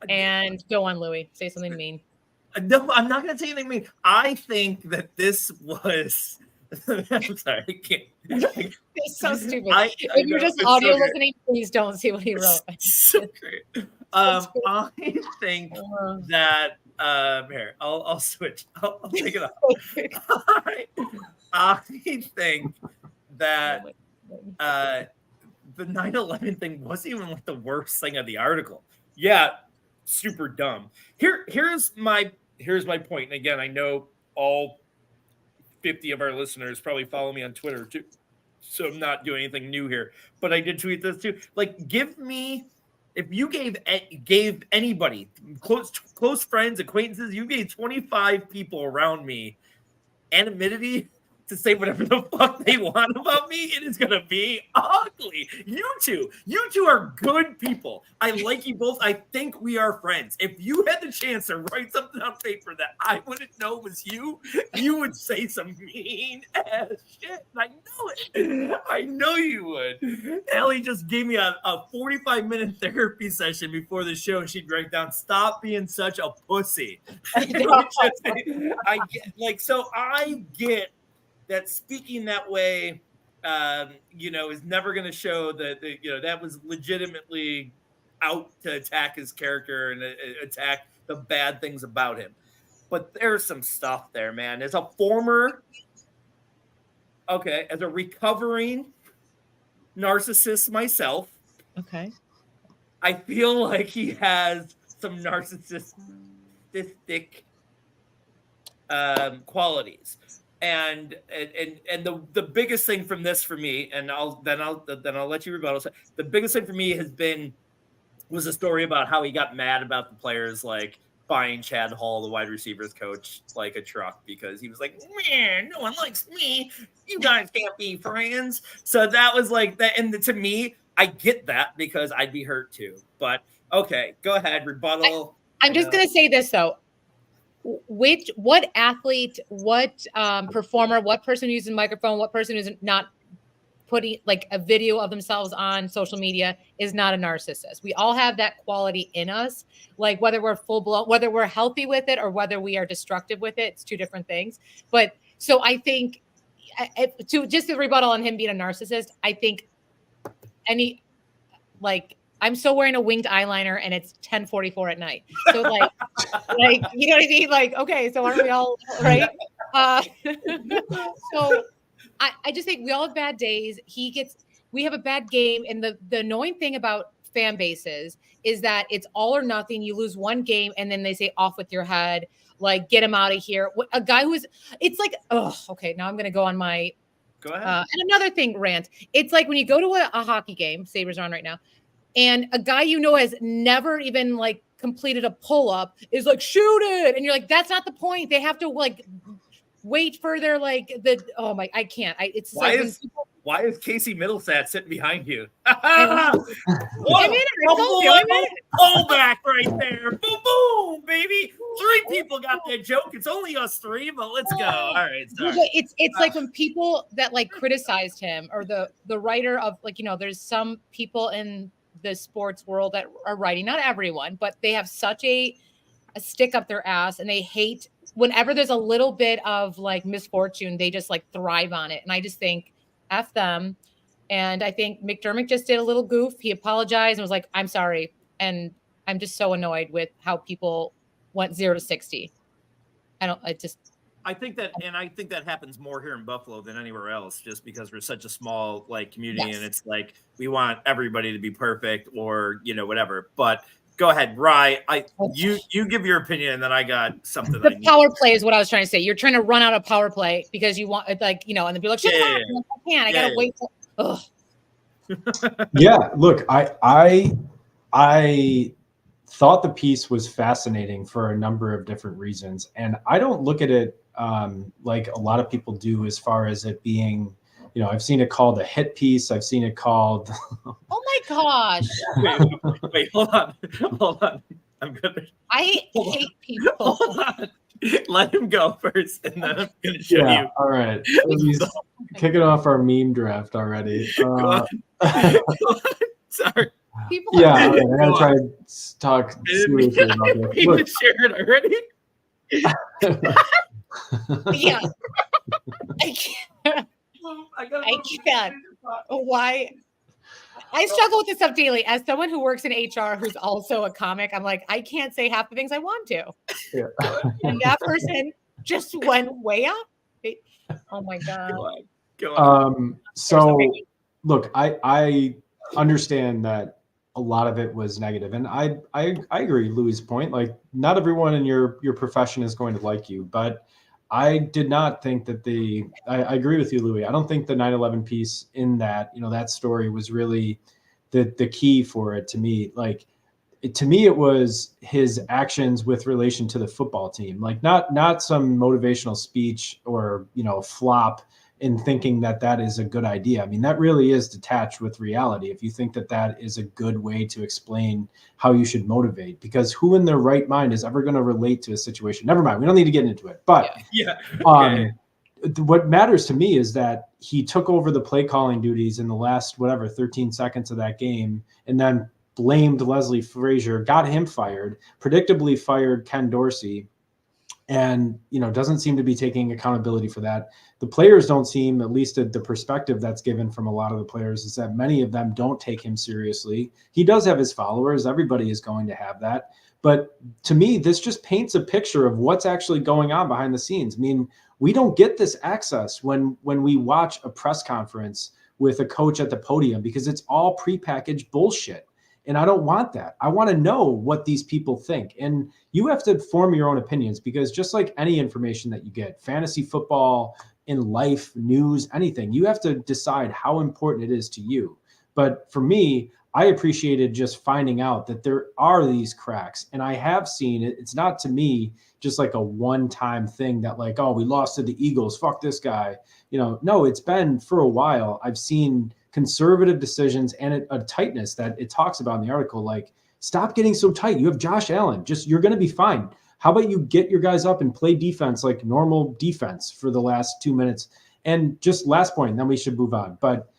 And go on, Louis, say something mean. No, I'm not going to say anything mean. I think that this was. I'm sorry, I can't. It's so stupid. If you're just audio listening, please don't see what he wrote. So great. I think that here I'll switch. I'll take it off. I think that the 9/11 thing wasn't even like the worst thing of the article. Yeah, super dumb. Here's my point. And again, I know all 50 of our listeners probably follow me on Twitter too, so I'm not doing anything new here. But I did tweet this too. Like, give me, if you gave anybody, close friends, acquaintances, you gave 25 people around me anonymity to say whatever the fuck they want about me, it is gonna be ugly. You two are good people. I like you both. I think we are friends. If you had the chance to write something on paper that I wouldn't know was you would say some mean ass shit. And I know it. I know you would. Ellie just gave me a 45-minute therapy session before the show. She'd write down, "Stop being such a pussy." I get that speaking that way, is never going to show that that was legitimately out to attack his character and attack the bad things about him. But there's some stuff there, man. As a recovering narcissist myself, okay, I feel like he has some narcissistic qualities. And the biggest thing from this for me, and I'll let you rebuttal. The biggest thing for me was a story about how he got mad about the players like buying Chad Hall, the wide receivers coach, like a truck because he was like, "Man, no one likes me. You guys can't be friends." So that was like that, and to me, I get that because I'd be hurt too. But okay, go ahead, rebuttal. I'm just gonna say this though. What athlete, what performer, what person who uses a microphone, what person who's not putting like a video of themselves on social media is not a narcissist. We all have that quality in us, like whether we're full blown, whether we're healthy with it or whether we are destructive with it, it's two different things. But so I think to rebuttal on him being a narcissist, I think I'm still wearing a winged eyeliner and it's 10:44 at night. So like, you know what I mean? Like, okay, so aren't we all right? So I just think we all have bad days. We have a bad game. And the annoying thing about fan bases is that it's all or nothing. You lose one game and then they say off with your head, like get him out of here. A guy who's, it's like, oh, okay, now I'm going to go on my, Go ahead. and another thing, rant. It's like when you go to a hockey game, Sabres are on right now, and a guy has never even like completed a pull-up is like, shoot it. And you're like, that's not the point. They have to like wait for their I can't. It's Why is Casey Middlestat sitting behind you? I'm in it. Pull back right there. Boom, boom, baby. 3 people got that joke. It's only us 3, but let's go. All right. Sorry. It's like when people that like criticized him, or the writer of like, there's some people in the sports world that are writing, not everyone, but they have such a stick up their ass, and they hate whenever there's a little bit of like misfortune, they just like thrive on it. And I just think F them. And I think McDermott just did a little goof. He apologized and was like, I'm sorry. And I'm just so annoyed with how people went 0 to 60. I think that happens more here in Buffalo than anywhere else, just because we're such a small like community. Yes. And it's like we want everybody to be perfect or whatever. But go ahead, Rye. You give your opinion, and then I got something. The power play is what I was trying to say. You're trying to run out of power play because you want and then be like, shut up. I can't. I gotta wait. Yeah, look, I thought the piece was fascinating for a number of different reasons, and I don't look at it like a lot of people do, as far as it being, I've seen it called a hit piece. I've seen it called. Oh my gosh! Wait, hold on. I'm gonna. I hate people. Hold on. Let him go first, and then I'm gonna show you. All right, he's kicking off our meme draft already. Go on. Sorry. People Yeah, I gotta try to talk seriously about this. You shared already. Yeah. I can't. I can't. Why? I struggle with this stuff daily. As someone who works in HR, who's also a comic, I'm like, I can't say half the things I want to. Yeah. And that person just went way up. Oh my God. Go on. So look, I understand that a lot of it was negative, and I agree Louis' point. Like, not everyone in your profession is going to like you, but I did not think that I agree with you, Louis. I don't think the 9/11 piece in that, that story was really the key for it to me. Like, to me, it was his actions with relation to the football team, like not some motivational speech or, flop in thinking that is a good idea. I mean, that really is detached with reality. If you think that is a good way to explain how you should motivate, because who in their right mind is ever going to relate to a situation? Never mind. We don't need to get into it, but Okay. What matters to me is that he took over the play calling duties in the last, 13 seconds of that game, and then blamed Leslie Frazier, got him fired, predictably fired Ken Dorsey, and doesn't seem to be taking accountability for that. The players don't seem, at least the perspective that's given from a lot of the players, is that many of them don't take him seriously. He does have his followers. Everybody is going to have that. But to me, this just paints a picture of what's actually going on behind the scenes. I mean, we don't get this access when we watch a press conference with a coach at the podium, because it's all prepackaged bullshit. And I don't want that. I want to know what these people think. And you have to form your own opinions, because just like any information that you get, fantasy football, in life, news, anything, you have to decide how important it is to you. But for me, I appreciated just finding out that there are these cracks. And I have seen it. It's not, to me, just like a one-time thing that like, oh, we lost to the Eagles, fuck this guy. No, it's been for a while. I've seen conservative decisions and a tightness that it talks about in the article. Like, stop getting so tight. You have Josh Allen. You're going to be fine. How about you get your guys up and play defense like normal defense for the last 2 minutes? And just last point, then we should move on. But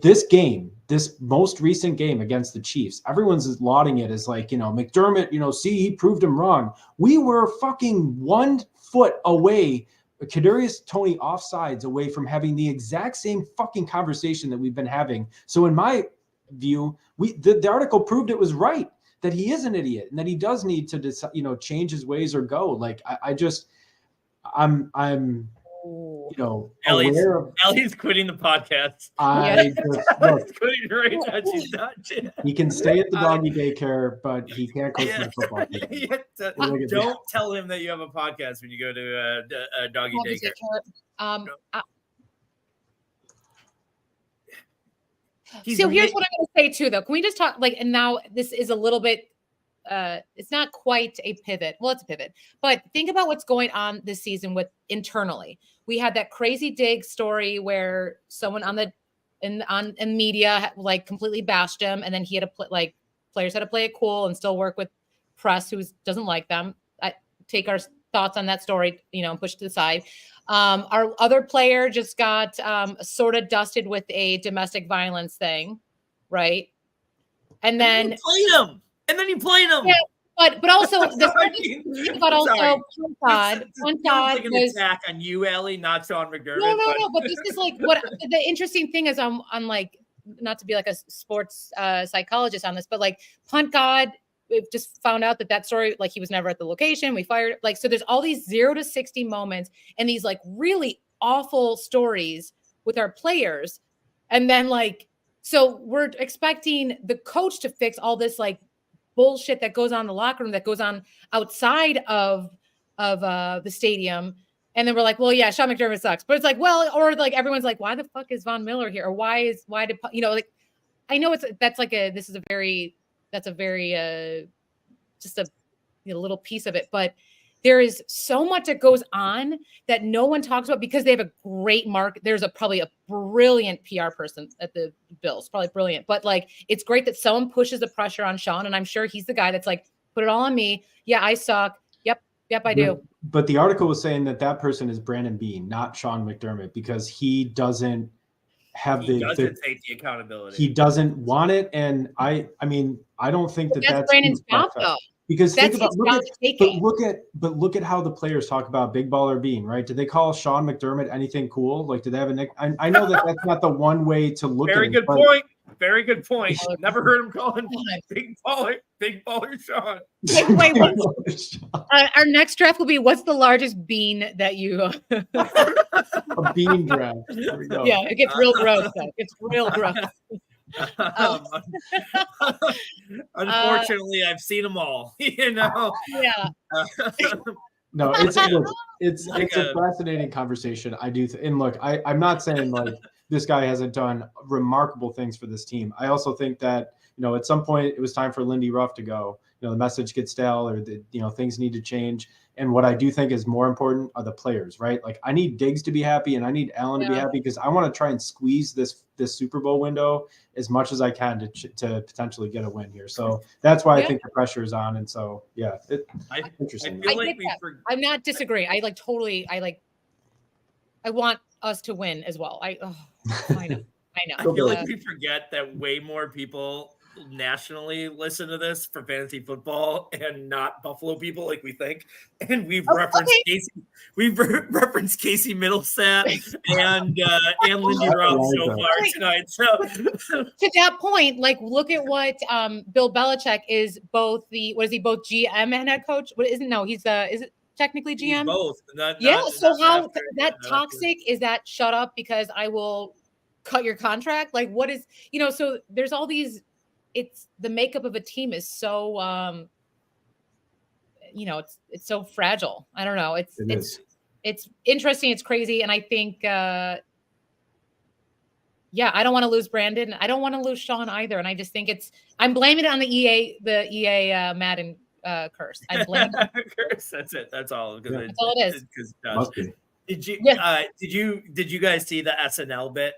this game, this most recent game against the Chiefs, everyone's lauding it as like, McDermott, see, he proved him wrong. We were fucking 1 foot away, Kadarius Toney offsides away from having the exact same fucking conversation that we've been having. So in my view, the article proved it was right, that he is an idiot and that he does need to change his ways or go. Like, I'm Ellie's, aware of. Ellie's quitting the podcast. I just, look, Ellie's quitting right now. She's not. he can stay at the doggy daycare, but he can't coach for the football team. Don't tell him that you have a podcast when you go to a doggy daycare. So here's what I'm going to say too, though. Can we just talk and now this is a little bit, it's not quite a pivot. Well, it's a pivot, but think about what's going on this season with internally. We had that crazy dig story where someone in media completely bashed him, and then he had to players had to play it cool and still work with press who doesn't like them. I take our thoughts on that story, and push to the side. Our other player just got sort of dusted with a domestic violence thing, right? And then you played him. Yeah, but also Puntgod like an attack on you, Ellie, not Sean McDermott. No. But this is what the interesting thing is. On not to be like a sports psychologist on this, but Puntgod. We've just found out that story, he was never at the location. We fired, so there's all these 0 to 60 moments and these really awful stories with our players. And then so we're expecting the coach to fix all this bullshit that goes on in the locker room, that goes on outside of the stadium. And then we're well, yeah, Sean McDermott sucks. But it's everyone's why the fuck is Von Miller here? Or why did I know that's a very just a little piece of it, but there is so much that goes on that no one talks about because they have a great market. There's probably a brilliant PR person at the Bills, probably brilliant, but it's great that someone pushes the pressure on Sean, and I'm sure he's the guy that's put it all on me. Yeah, I suck. Yep, I do. But the article was saying that person is Brandon Beane, not Sean McDermott, because he doesn't have he doesn't take the accountability. He doesn't want it, and I don't think that's Brandon's job though. Because look at how the players talk about Big Baller Beane, right? Did they call Sean McDermott anything cool? Did they have a nick? I know that's not the one way to look at it. Very good point. Never heard him calling Big Baller Sean. Our next draft will be, what's the largest bean that you a bean draft. There we go. Yeah, it gets real gross though. It's real gross. Unfortunately, I've seen them all. Yeah. No, it's a fascinating conversation. I do, and look, I'm not saying this guy hasn't done remarkable things for this team. I also think that at some point it was time for Lindy Ruff to go. The message gets stale, or things need to change. And what I do think is more important are the players, right? I need Diggs to be happy, and I need Allen to be happy, because I want to try and squeeze this Super Bowl window as much as I can to potentially get a win here. So that's why I think the pressure is on. And so, yeah, interesting. I'm not disagreeing. I want us to win as well. I know. I feel like we forget that way more people nationally listen to this for fantasy football and not Buffalo people like we think. And we've referenced Casey Middlestat and Lindy Ruff so far tonight. So to that point, look at what Bill Belichick is both both GM and head coach? Is it technically GM? He's both. So how that toxic is that? Shut up, because I will cut your contract. What is so there's all these. It's the makeup of a team is so it's so fragile. I don't know. It's interesting. It's crazy. And I think I don't want to lose Brandon. I don't want to lose Sean either. And I just think I'm blaming it on the EA Madden curse. I blame curse. That's it. That's all. That's all it is. Did you guys see the SNL bit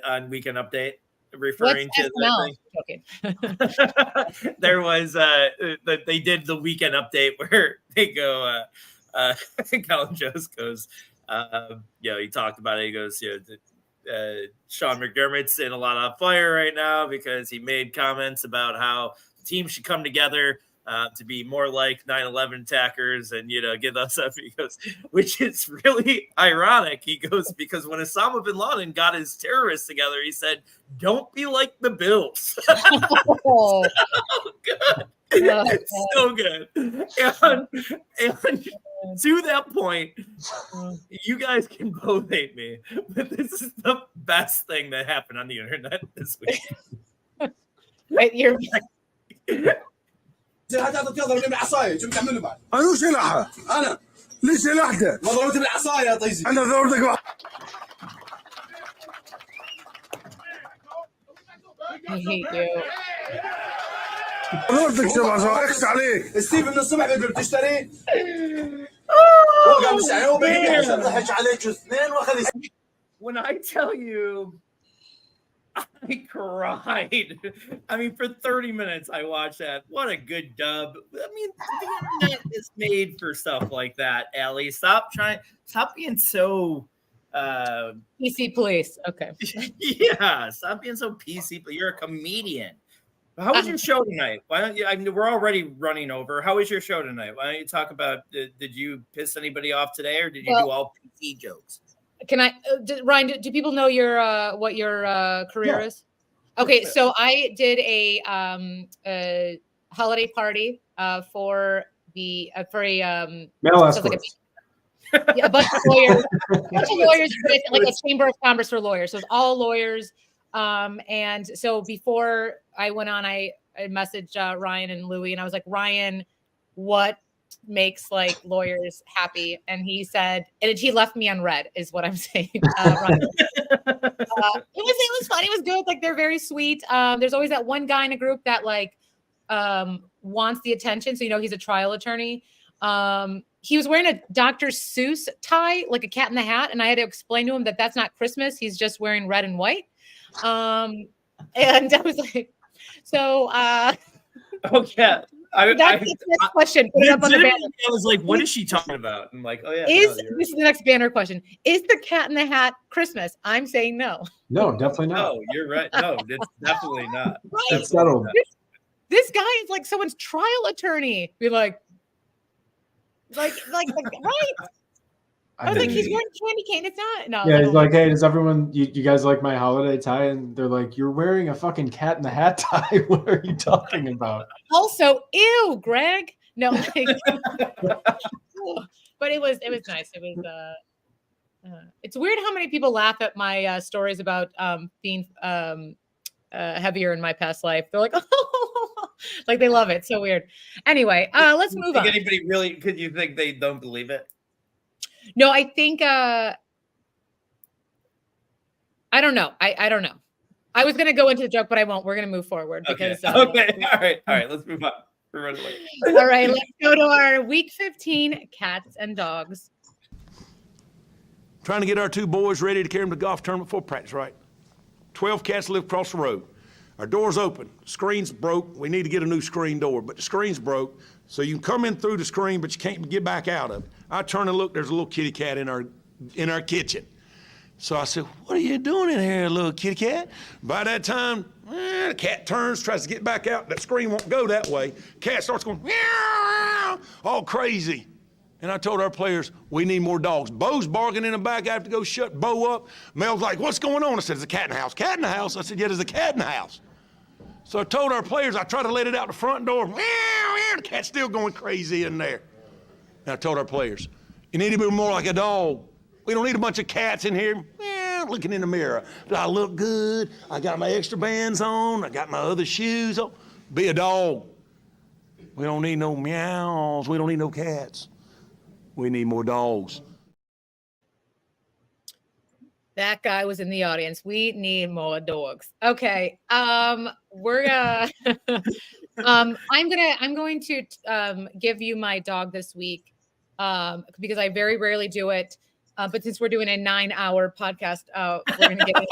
on Weekend Update? Referring to there was they did the Weekend Update where they go Colin Jost goes he talked about it. He goes Sean McDermott's in a lot of fire right now because he made comments about how the team should come together to be more like 9/11 attackers and get that stuff. He goes, which is really ironic. He goes, because when Osama bin Laden got his terrorists together, he said, "Don't be like the Bills." Oh, good. It's so good. And to that point, you guys can both hate me, but this is the best thing that happened on the internet this week. You're هذا تضربني بالعصايه شو بتعمل له بعد؟ انا وش لحها؟ انا ليش لحده؟ ما ضربتني بالعصايه يا طيزي انا ضربتك I hate you. ضربتك شبع اخس عليك. ستيف من الصبح بيقول بتشتري هو قام يسعى هو بيجي عشان ضحك عليك اثنين واخذ When I tell you, I cried. I mean, for 30 minutes, I watched that. What a good dub. I mean, the internet is made for stuff like that, Allie. Stop being so PC police. Okay. yeah, stop being so PC. But you're a comedian. How was your show tonight? Why don't you? I mean, we're already running over. How was your show tonight? Why don't you talk about? Did you piss anybody off today, or did you do all PC jokes? Can I, Ryan? Do people know your what your career is? Okay, so I did a holiday party for a Male sounds escorts. a bunch of lawyers, but it's like a chamber of commerce for lawyers. So it's all lawyers. And so before I went on, I messaged Ryan and Louie, and I was like, Ryan, what makes like lawyers happy? And he said, and he left me on red, is what I'm saying. Ryan. It was fun. It was good. Like, they're very sweet. There's always that one guy in a group that like wants the attention. So, you know, he's a trial attorney. He was wearing a Dr. Seuss tie, like a Cat in the Hat. And I had to explain to him that that's not Christmas. He's just wearing red and white. And I was like, so, okay. That's the next question. Put it up on the banner. I was like, what is she talking about? I'm like, oh yeah. This is the next banner question. Is the Cat in the Hat Christmas? I'm saying no. No, definitely not. No, you're right. No, it's definitely not. Right. It's settled. This guy is like someone's trial attorney. Be like, right. I was like, he's wearing candy cane. It's not. No. Yeah, he's like, hey, does everyone, you guys like my holiday tie? And they're like, you're wearing a fucking Cat in the Hat tie. What are you talking about? Also, ew, Greg. No, like, but it was nice. It was. It's weird how many people laugh at my stories about being heavier in my past life. They're like, oh, like they love it. So weird. Anyway, let's move on. Anybody really? Could you think they don't believe it? No, I think I don't know. I don't know. I was going to go into the joke, but I won't. We're going to move forward because okay. All right. Let's move on. We're running late. All right, let's go to our week 15 cats and dogs. Trying to get our two boys ready to carry them to golf tournament before practice, right? 12 cats live across the road. Our door's open. Screen's broke. We need to get a new screen door, but the screen's broke. So you can come in through the screen, but you can't get back out of it. I turn and look, there's a little kitty cat in our kitchen. So I said, what are you doing in here, little kitty cat? By that time, the cat turns, tries to get back out. That screen won't go that way. Cat starts going, meow, all crazy. And I told our players, we need more dogs. Bo's barking in the back. I have to go shut Bo up. Mel's like, what's going on? I said, there's a cat in the house. Cat in the house? I said, yeah, there's a cat in the house. So I told our players, I tried to let it out the front door. Meow, meow, the cat's still going crazy in there. And I told our players, you need to be more like a dog. We don't need a bunch of cats in here. Looking in the mirror. Do I look good? I got my extra bands on. I got my other shoes on. Be a dog. We don't need no meows. We don't need no cats. We need more dogs. That guy was in the audience. We need more dogs. Okay. We're I'm going to give you my dog this week because I very rarely do it. But since we're doing a 9-hour podcast, we're going to get it.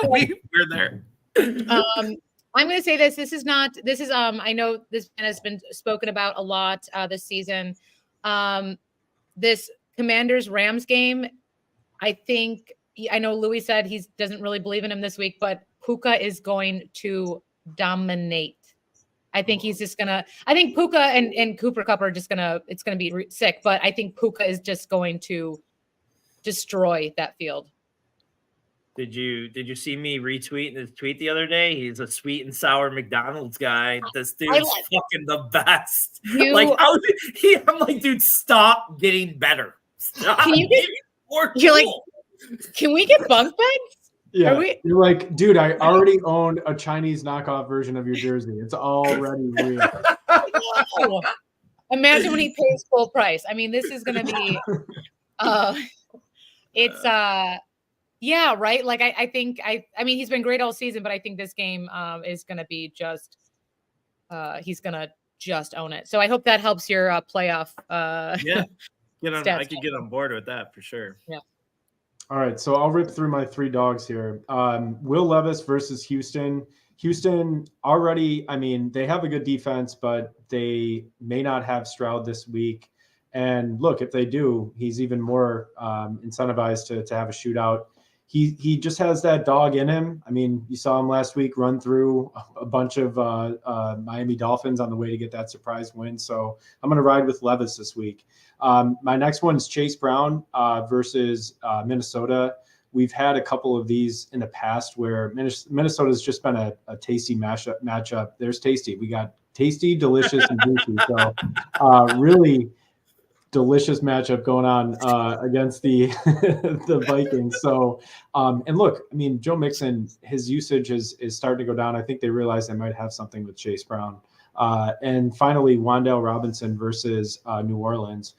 We're there. I'm going to say this. This is I know this has been spoken about a lot this season. This Commanders-Rams game, I know Louis said he doesn't really believe in him this week, but Puka is going to dominate. I think Puka and Cooper Kupp are just it's going to be sick, but I think Puka is just going to destroy that field. Did you see me retweeting his tweet the other day? He's a sweet and sour McDonald's guy. This dude's fucking the best. Like, how I'm like, dude, stop getting better. Stop. Can you get more you're cool. Can we get bunk beds? Yeah, you're like, dude, I already owned a Chinese knockoff version of your jersey. It's already real. Wow. Imagine when he pays full price. I mean, this is going to be, yeah, right. Like, I think, I mean, he's been great all season, but I think this game is going to be just, he's going to just own it. So I hope that helps your playoff. Yeah, I could stats. get on board with that for sure. Yeah. All right, so I'll rip through my 3 dogs here. Will Levis versus Houston. Houston already, I mean, they have a good defense, but they may not have Stroud this week. And look, if they do, he's even more incentivized to have a shootout. He just has that dog in him. I mean, you saw him last week run through a bunch of Miami Dolphins on the way to get that surprise win. So I'm going to ride with Levis this week. My next one is Chase Brown versus Minnesota. We've had a couple of these in the past where Minnesota's just been a tasty matchup. There's tasty. We got tasty, delicious, and juicy. So really delicious matchup going on against the the Vikings. So and look, I mean, Joe Mixon, his usage is starting to go down. I think they realize they might have something with Chase Brown. And finally, Wan'Dale Robinson versus New Orleans.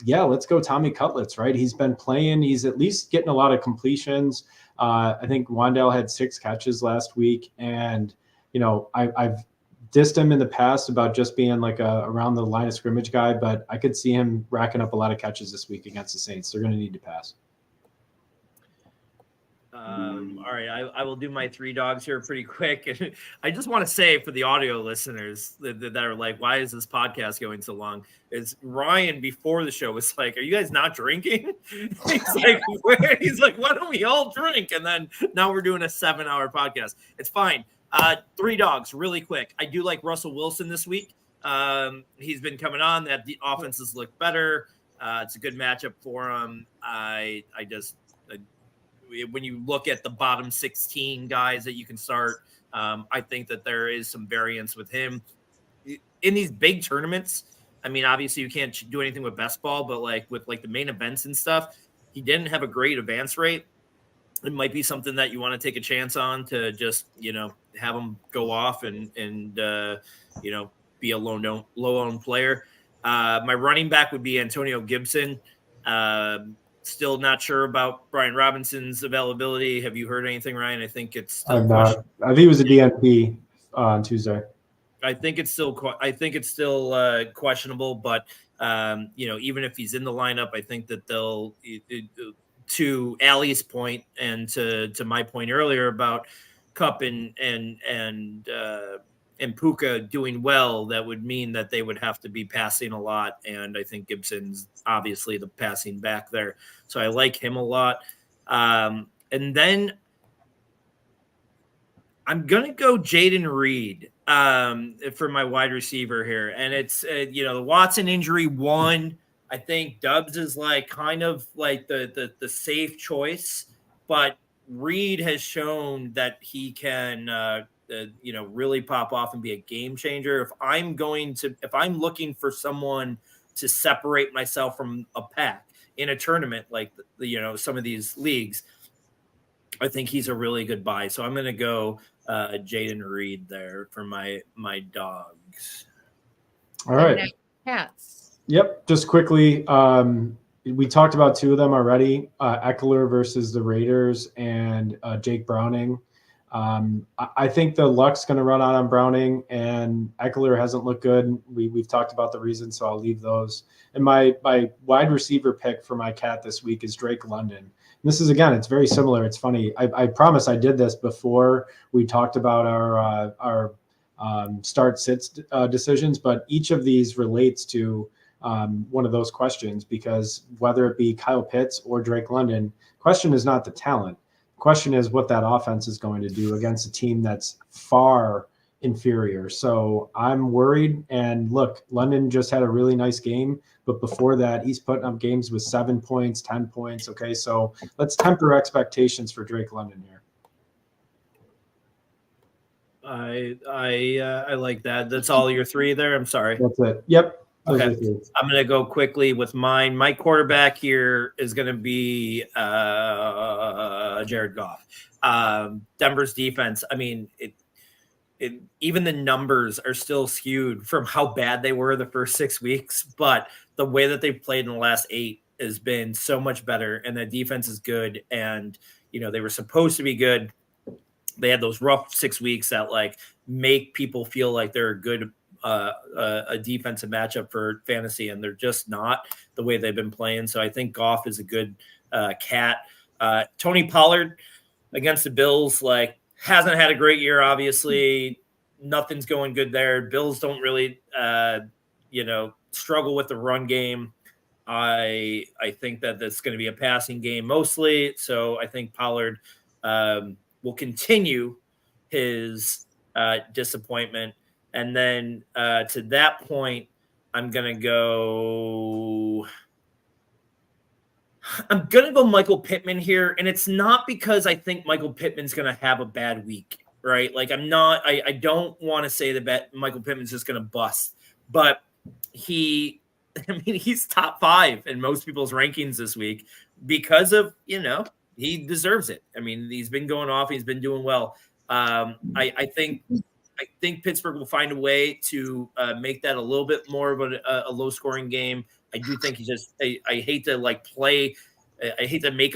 Yeah, let's go Tommy Cutlets, right? He's been playing. He's at least getting a lot of completions. I think Wan'Dale had 6 catches last week. And, you know, I've dissed him in the past about just being like a around the line of scrimmage guy, but I could see him racking up a lot of catches this week against the Saints. They're going to need to pass. All right, I will do my 3 dogs here pretty quick. I just want to say for the audio listeners that are like, why is this podcast going so long? Is Ryan before the show was like, are you guys not drinking? He's like, why don't we all drink? And then now we're doing a 7-hour podcast. It's fine. 3 dogs really quick. I do like Russell Wilson this week. He's been coming on. That the offenses look better. It's a good matchup for him. When you look at the bottom 16 guys that you can start, I think that there is some variance with him in these big tournaments. I mean, obviously you can't do anything with best ball, but like with like the main events and stuff, he didn't have a great advance rate. It might be something that you want to take a chance on to just, you know, have him go off and you know, be a low owned player. My running back would be Antonio Gibson. Still not sure about Brian Robinson's availability. Have you heard anything, Ryan? I think it's still I'm not. I think it was a DNP on Tuesday. I think it's still questionable, but you know, even if he's in the lineup, I think that they'll, to Allie's point and to my point earlier about Kupp and Puka doing well, that would mean that they would have to be passing a lot. And I think Gibson's obviously the passing back there. So I like him a lot. And then I'm going to go Jaden Reed for my wide receiver here. And it's, you know, the Watson injury one. I think Dubs is like kind of like the safe choice, but Reed has shown that he can, you know, really pop off and be a game changer. If I'm looking for someone to separate myself from a pack in a tournament, like you know, some of these leagues, I think he's a really good buy. So I'm going to go Jaden Reed there for my dogs. All right. Cats. Yep. Just quickly, we talked about 2 of them already, Eckler versus the Raiders and Jake Browning. I think the luck's going to run out on Browning, and Eckler hasn't looked good. We've talked about the reasons, so I'll leave those. And my wide receiver pick for my cat this week is Drake London. And this is, again, it's very similar. It's funny. I promise I did this before we talked about our start-sits decisions, but each of these relates to one of those questions, because whether it be Kyle Pitts or Drake London, question is not the talent. Question is what that offense is going to do against a team that's far inferior. So I'm worried. And look, London just had a really nice game, but before that, he's putting up games with 7 points, 10 points. Okay, so let's temper expectations for Drake London here. I like that. That's all your three there. I'm sorry. That's it. Yep. Those Okay. are three. I'm going to go quickly with mine. My quarterback here is going to be Jared Goff. Denver's defense. I mean, even the numbers are still skewed from how bad they were the first 6 weeks, but the way that they've played in the last 8 has been so much better, and the defense is good. And they were supposed to be good. They had those rough 6 weeks that make people feel like they're a good a defensive matchup for fantasy, and they're just not the way they've been playing. So I think Goff is a good cat. Tony Pollard against the Bills hasn't had a great year. Obviously, nothing's going good there. Bills don't really struggle with the run game. I think that that's going to be a passing game mostly. So I think Pollard will continue his disappointment. And then to that point, I'm going to go Michael Pittman here. And it's not because I think Michael Pittman's going to have a bad week, right? I don't want to say that Michael Pittman's just going to bust, but he's top 5 in most people's rankings this week because of, he deserves it. I mean, he's been going off. He's been doing well. I think Pittsburgh will find a way to make that a little bit more of a low-scoring game. I do think I hate to play. I hate to make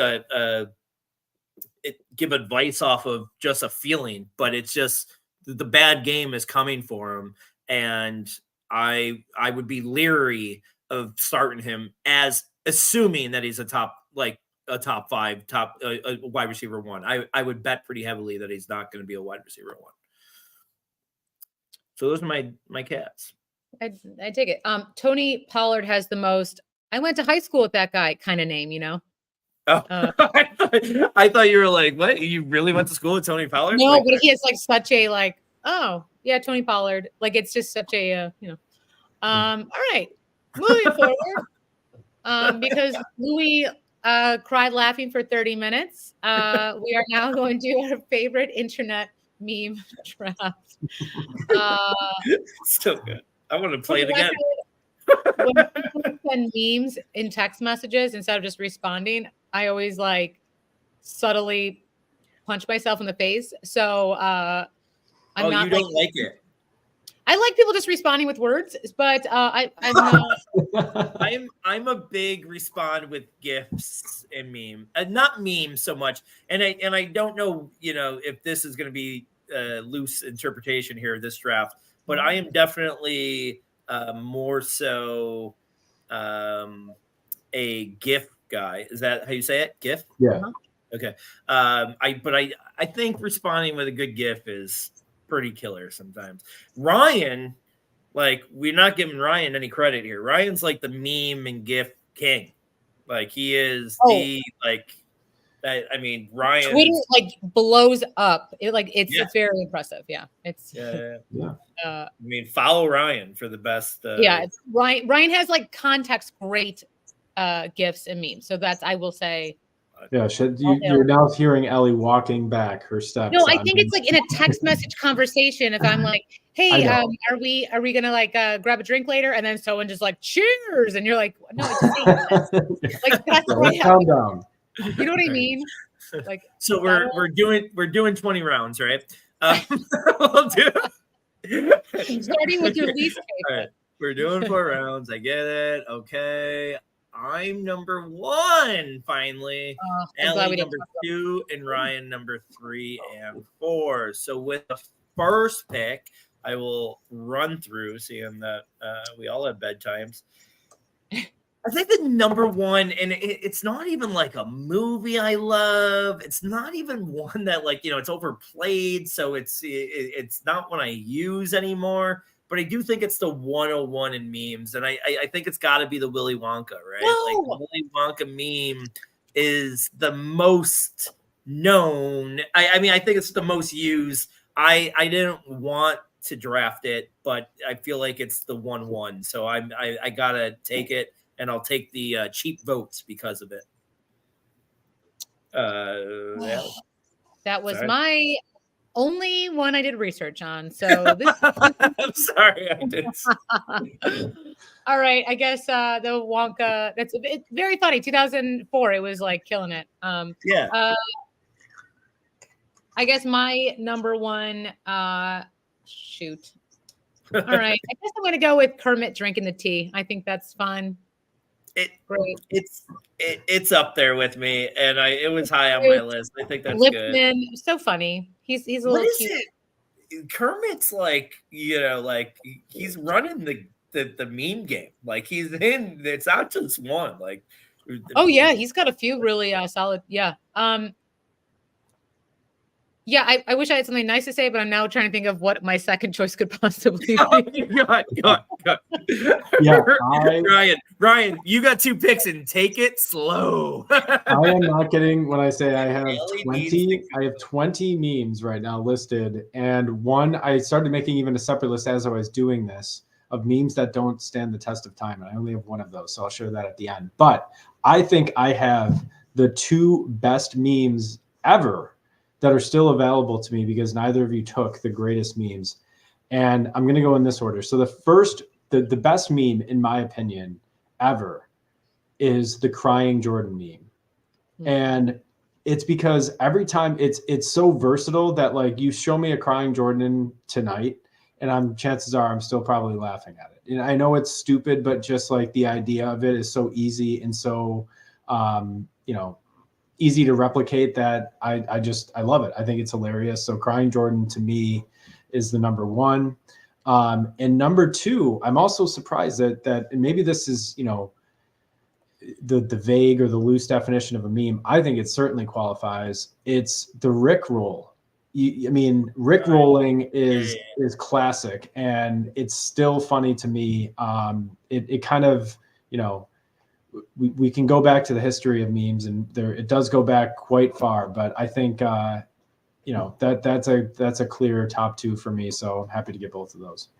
give advice off of just a feeling, but it's just the bad game is coming for him, and I would be leery of starting him as assuming that he's a top 5, a wide receiver 1. I would bet pretty heavily that he's not going to be a wide receiver 1. So those are my cats. I take it. Tony Pollard has the most. I went to high school with that guy kind of name, Oh, I thought you were like, what? You really went to school with Tony Pollard? No, but he has such a oh yeah, Tony Pollard. It's just such a All right, moving forward. Because Louis cried laughing for 30 minutes. We are now going to our favorite internet meme draft. So good. I want to play it again. When people send memes in text messages instead of just responding, I always subtly punch myself in the face. So I'm not. You don't like it? I like people just responding with words, but I'm not. I'm a big respond with GIFs and meme, not memes so much. And I don't know, if this is going to be loose interpretation here this draft, but I am definitely more so a GIF guy. Is that how you say it? GIF? Yeah. Okay. I think responding with a good GIF is pretty killer sometimes. Ryan, we're not giving Ryan any credit here. Ryan's the meme and GIF king. He is Ryan Twitter blows up. It's very impressive. Yeah. It's follow Ryan for the best. It's Ryan has context great GIFs and memes. So that's, I will say. Yeah, you're now hearing Ellie walking back her steps. No, I think it's in a text message conversation. If I'm hey, are we gonna grab a drink later? And then someone just cheers, and you're no, it's that's right. Calm down. You know what I mean? So we're doing 20 rounds, right? We'll do starting with your least favorite. All right, we're doing 4 rounds. I get it. Okay. I'm number 1, finally. Ellie number 2, and Ryan number 3 and 4. So with the first pick, I will run through, seeing that we all have bedtimes. I think the number 1, and it's not even a movie I love. It's not even one that it's overplayed, so it's not one I use anymore. But I do think it's the 101 in memes, and I think it's got to be the Willy Wonka, right? No. The Willy Wonka meme is the most known. I think it's the most used. I didn't want to draft it, but I feel like it's the 1-1. So I gotta take it, and I'll take the cheap votes because of it. Yeah. That was Sorry. my only one I did research on. So this. I'm sorry, I did. All right, I guess the Wonka. It's very funny. 2004, it was like killing it. Yeah. I guess my number one. Shoot. All right, I guess I'm gonna go with Kermit drinking the tea. I think that's fun. Great. It's up there with me, and it was high on my list. I think that's good. Lipman, so funny. He's a What little is cute. it? Kermit's like, like he's running the meme game. Like he's in. It's not just one. Like, Oh yeah, he's got a few really solid. Yeah. Yeah, I wish I had something nice to say, but I'm now trying to think of what my second choice could possibly be. God. Yeah, Ryan, you got 2 picks and take it slow. I am not kidding when I say I have Really 20. I have 20 memes right now listed, and one I started making even a separate list as I was doing this of memes that don't stand the test of time, and I only have one of those, so I'll show that at the end. But I think I have the 2 best memes ever that are still available to me because neither of you took the greatest memes, and I'm going to go in this order. So the first, the best meme in my opinion ever is the crying Jordan meme. And it's because every time it's so versatile that like you show me a crying Jordan tonight and chances are I'm still probably laughing at it. And I know it's stupid, but just like the idea of it is so easy and so easy to replicate that I love it. I think it's hilarious. So crying Jordan to me is the number one. And number 2, I'm also surprised that and maybe this is, the vague or the loose definition of a meme. I think it certainly qualifies. It's the Rick roll. Rick rolling is classic, and it's still funny to me. It kind of, we can go back to the history of memes, and it does go back quite far. But I think that's a clear top 2 for me. So I'm happy to get both of those.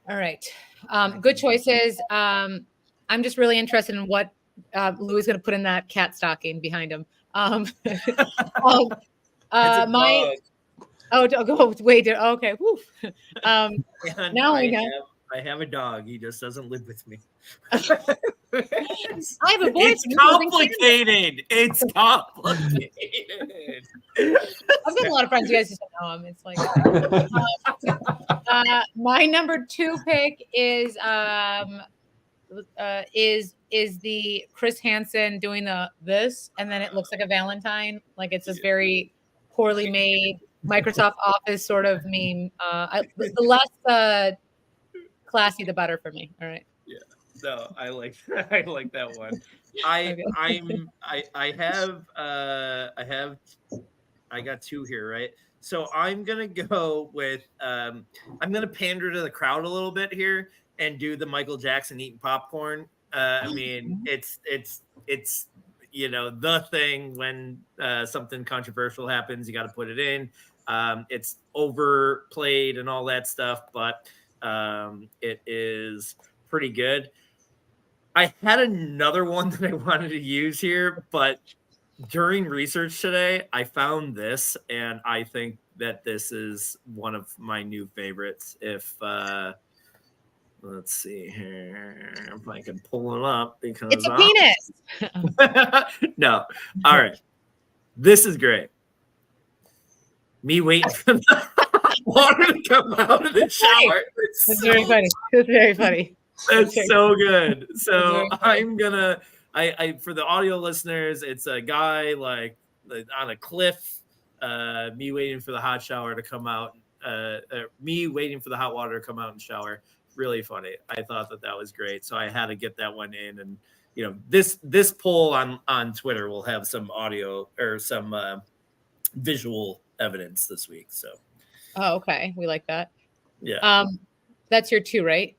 All right, good choices. I'm just really interested in what Louis is going to put in that cat stocking behind him. Okay. Woo. Now I know. I have a dog. He just doesn't live with me. I have a boy. It's complicated. It's complicated. I've got a lot of friends. You guys just don't know him. It's like my number 2 pick is the Chris Hansen doing this, and then it looks like a Valentine. Like it's this very poorly made Microsoft Office sort of meme. The less classy, the better for me. All right. Yeah. No, I like that one. I got 2 here, right? So I'm gonna go with I'm gonna pander to the crowd a little bit here and do the Michael Jackson eating popcorn. It's the thing when something controversial happens, you got to put it in. It's overplayed and all that stuff, but it is pretty good. I had another one that I wanted to use here, but during research today, I found this, and I think that this is one of my new favorites. If let's see here, if I can pull it up because it's a penis. No, all right, this is great. Me waiting for the water to come out of the shower. That's very funny. That's very funny. That's so good. So I'm gonna, I for the audio listeners, it's a guy like on a cliff, me waiting for the hot shower to come out, me waiting for the hot water to come out and shower. Really funny. I thought that was great. So I had to get that one in, and this poll on Twitter will have some audio or some visual evidence this week. So. Oh, okay. We like that. Yeah. That's your 2, right?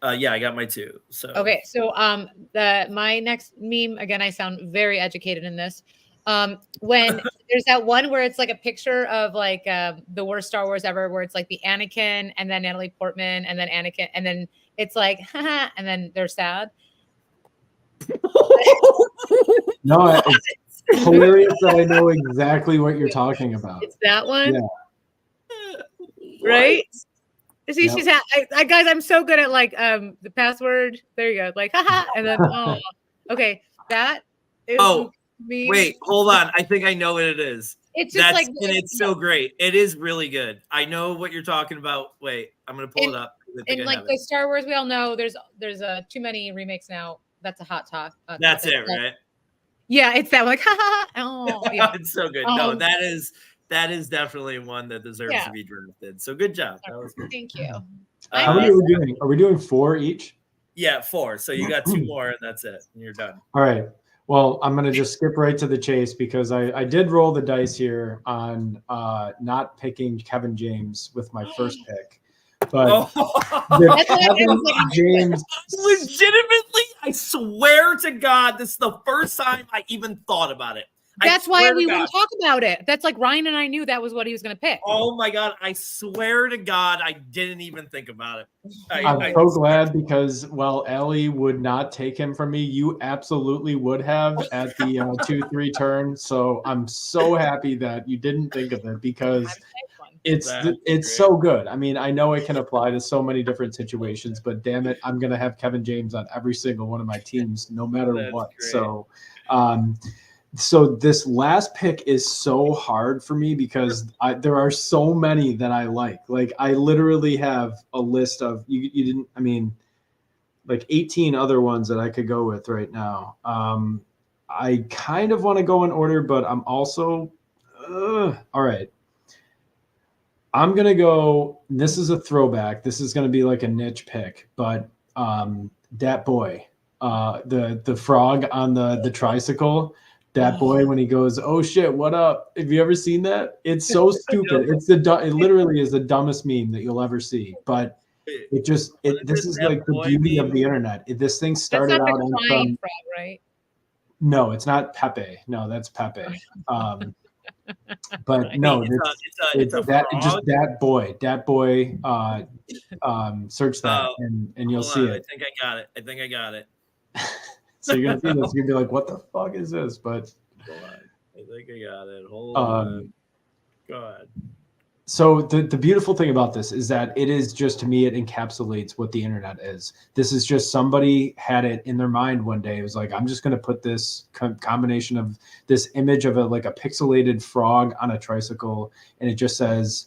Yeah, I got my 2. So okay. So my next meme, again, I sound very educated in this. When there's that one where it's like a picture of like the worst Star Wars ever, where it's like the Anakin and then Natalie Portman and then Anakin and then it's like haha, and then they're sad. No, it's hilarious that I know exactly what you're talking about. It's that one, Yeah. right? See, Yep. she's guys. I'm so good at like the password. There you go. Like haha, and then oh, okay, that is Oh, me. Wait, hold on. I think I know what it is. It's just like and it's so great. It is really good. I know what you're talking about. Wait, I'm gonna pull it up. I think and I like have the it. Star Wars, we all know there's too many remakes now. That's a hot talk. That's topic. it, right? Yeah, it's that one. Like haha. Oh, yeah. It's so good. No, Um, that is definitely one that deserves Yeah. to be drafted. So good job. That was good. Thank you. How many are we doing? Are we doing 4 each? Yeah, 4. So you got 2 more, and that's it. And you're done. All right. Well, I'm going to just skip right to the chase because I did roll the dice here on not picking Kevin James with my first pick. But Oh, the That's what I Kevin was like. James, legitimately, I swear to God, this is the first time I even thought about it. I That's why swear to we God. wouldn't talk about it. That's like Ryan and I knew that was what he was going to pick. Oh my God, I swear to God, I didn't even think about it. I'm so glad because while Ellie would not take him from me, you absolutely would have at the 2-3 turn. So I'm so happy that you didn't think of it because it's That's so good. I mean, I know it can apply to so many different situations, but damn it, I'm gonna have Kevin James on every single one of my teams, no matter That's what. great. So this last pick is so hard for me because there are so many that I like. Like I literally have a list of you didn't. I mean, like 18 other ones that I could go with right now. I kind of want to go in order, but I'm also all right. I'm gonna go. This is a throwback. This is gonna be like a niche pick, but that boy, the frog on the tricycle. That boy when he goes, "Oh shit, what up?" Have you ever seen that? It's so stupid. It literally is the dumbest meme that you'll ever see. But it just this is that like the boy beauty of meme? the internet. This thing That's started not out the on crying some. frog, right? No, it's not Pepe. No, that's Pepe. But I no, mean, it's a that frog. just that boy. Search that Oh, and you'll Hold see on, it. I think I got it. So you're gonna see this. You're gonna be like, "What the fuck is this?" But Hold on. I think I got it. Hold on. Go ahead. so the beautiful thing about this is that it is just, to me, it encapsulates what the internet is. This is just somebody had it in their mind one day. It was like, I'm just going to put this combination of this image of a pixelated frog on a tricycle, and it just says,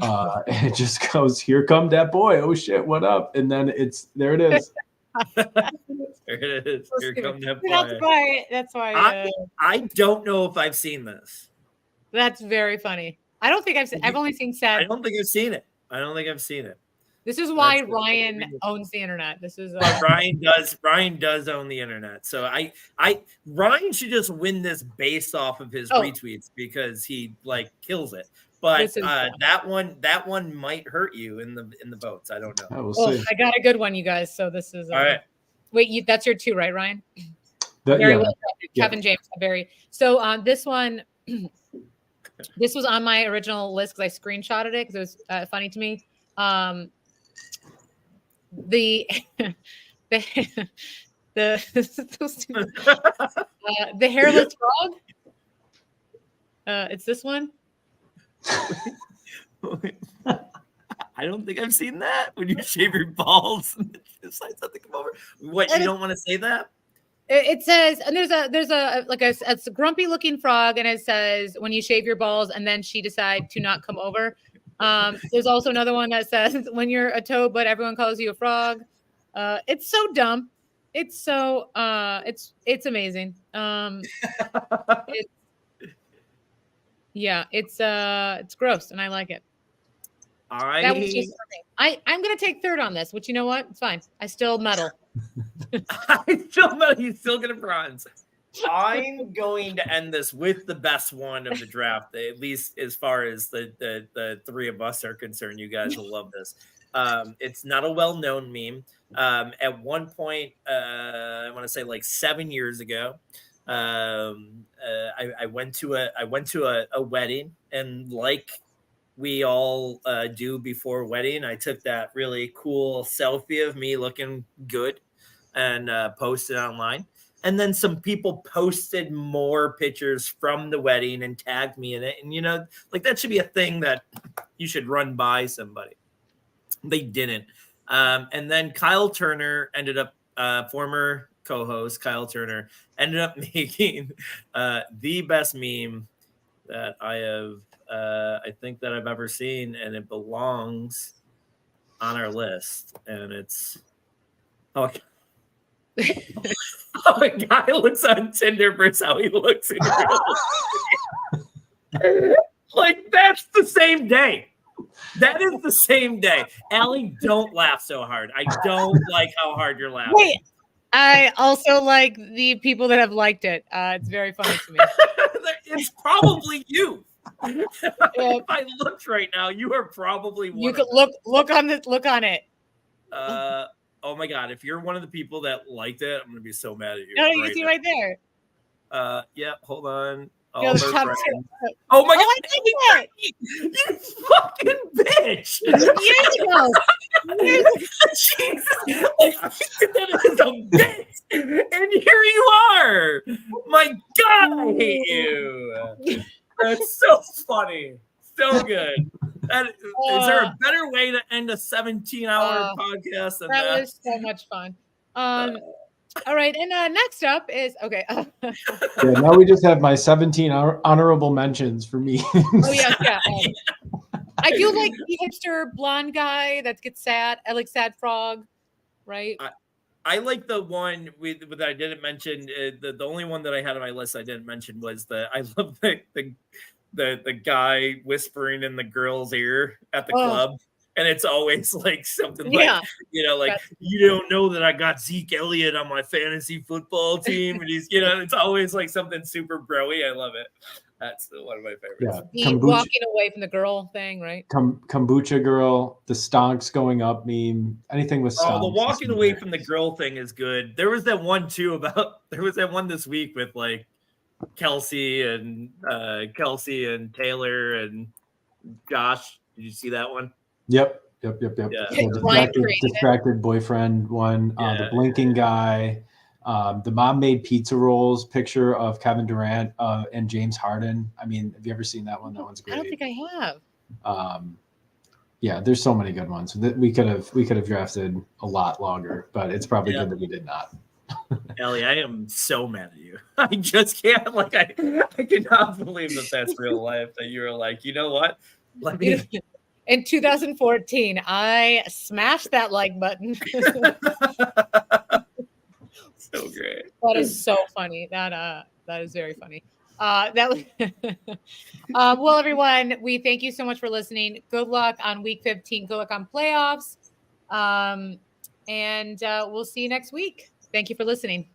it just goes, "Here come that boy. Oh shit, what up?" And then there it is. There it is. Here come that That's boy. why. That's why. I don't know if I've seen this. That's very funny. I don't think I've seen. I've only seen I Sad. don't think I've seen it. I don't think I've seen it. This is why That's- Ryan owns the internet. This is. But Ryan does own the internet. So Ryan should just win this based off of his retweets because he kills it. But that one might hurt you in the votes. I don't know. Oh, we'll see. I got a good one, you guys. So this is All right. Wait, that's your 2, right, Ryan? Yeah. Well drafted. Kevin James, very. So this one, this was on my original list because I screenshotted it because it was funny to me. This is so stupid. The hairless frog. It's this one. I don't think I've seen that. When you shave your balls and decide something come over. What, you don't want to say that? It says, and there's a grumpy looking frog, and it says when you shave your balls, and then she decide to not come over. There's also another one that says when you're a toad, but everyone calls you a frog. It's so dumb. It's so it's amazing. It's gross, and I like it. All right. That was just for me. I'm gonna take third on this, which you know what? It's fine. I still medal. He's still gonna bronze. I'm going to end this with the best one of the draft, at least as far as the three of us are concerned. You guys will love this. It's not a well-known meme. At one point, I want to say 7 years ago, I went to a wedding, and like we all do before a wedding, I took that really cool selfie of me looking good and posted online. And then some people posted more pictures from the wedding and tagged me in it. And, like that should be a thing that you should run by somebody. They didn't. And then Kyle Turner ended up, former co-host Kyle Turner, ended up making the best meme that I think that I've ever seen. And it belongs on our list. And it's, how a guy looks on Tinder versus how he looks in real life. Like, that's the same day. That is the same day. Allie, don't laugh so hard. I don't like how hard you're laughing. Wait, I also like the people that have liked it. It's very funny to me. It's probably you. If I looked right now, you are probably one. You could look on it. Oh my God! If you're one of the people that liked it, I'm gonna be so mad at you. No, you can see right there. Yeah. Hold on. You know, the top friends. two. Oh my Oh, God! I You fucking bitch! Years ago. Jesus! Like, I think that is a bitch, and here you are. My God, I hate you. That's so funny. So good. Is there a better way to end a 17-hour podcast than that? That was so much fun. All right, and next up is okay. Yeah, now we just have my 17 honorable mentions for me. Oh yeah. I feel like the hipster blonde guy that gets sad. I like sad frog, right? I like the one that I didn't mention. The only one that I had on my list I didn't mention was I love the guy whispering in the girl's ear at the club. And it's always like something like, you don't know that I got Zeke Elliott on my fantasy football team. And he's, it's always like something super bro-y. I love it. That's one of my favorites. Yeah. The walking away from the girl thing, right? Kombucha girl, the stonks going up meme, anything with stonks. Oh, the walking away from the girl thing is good. There was that one too there was that one this week with like Kelsey and Taylor and Josh. Did you see that one? Yep. Yeah. The distracted boyfriend one, the blinking guy, the mom made pizza rolls picture of Kevin Durant and James Harden. I mean, have you ever seen that one? That one's great. I don't think I have. Yeah, there's so many good ones that we could have drafted a lot longer, but it's probably good that we did not. Ellie, I am so mad at you. I just can't. Like, I cannot believe that that's real life. That you were like, you know what? Let me. In 2014, I smashed that like button. So great. That is so funny. That is very funny. Well, everyone, we thank you so much for listening. Good luck on week 15. Good luck on playoffs. And we'll see you next week. Thank you for listening.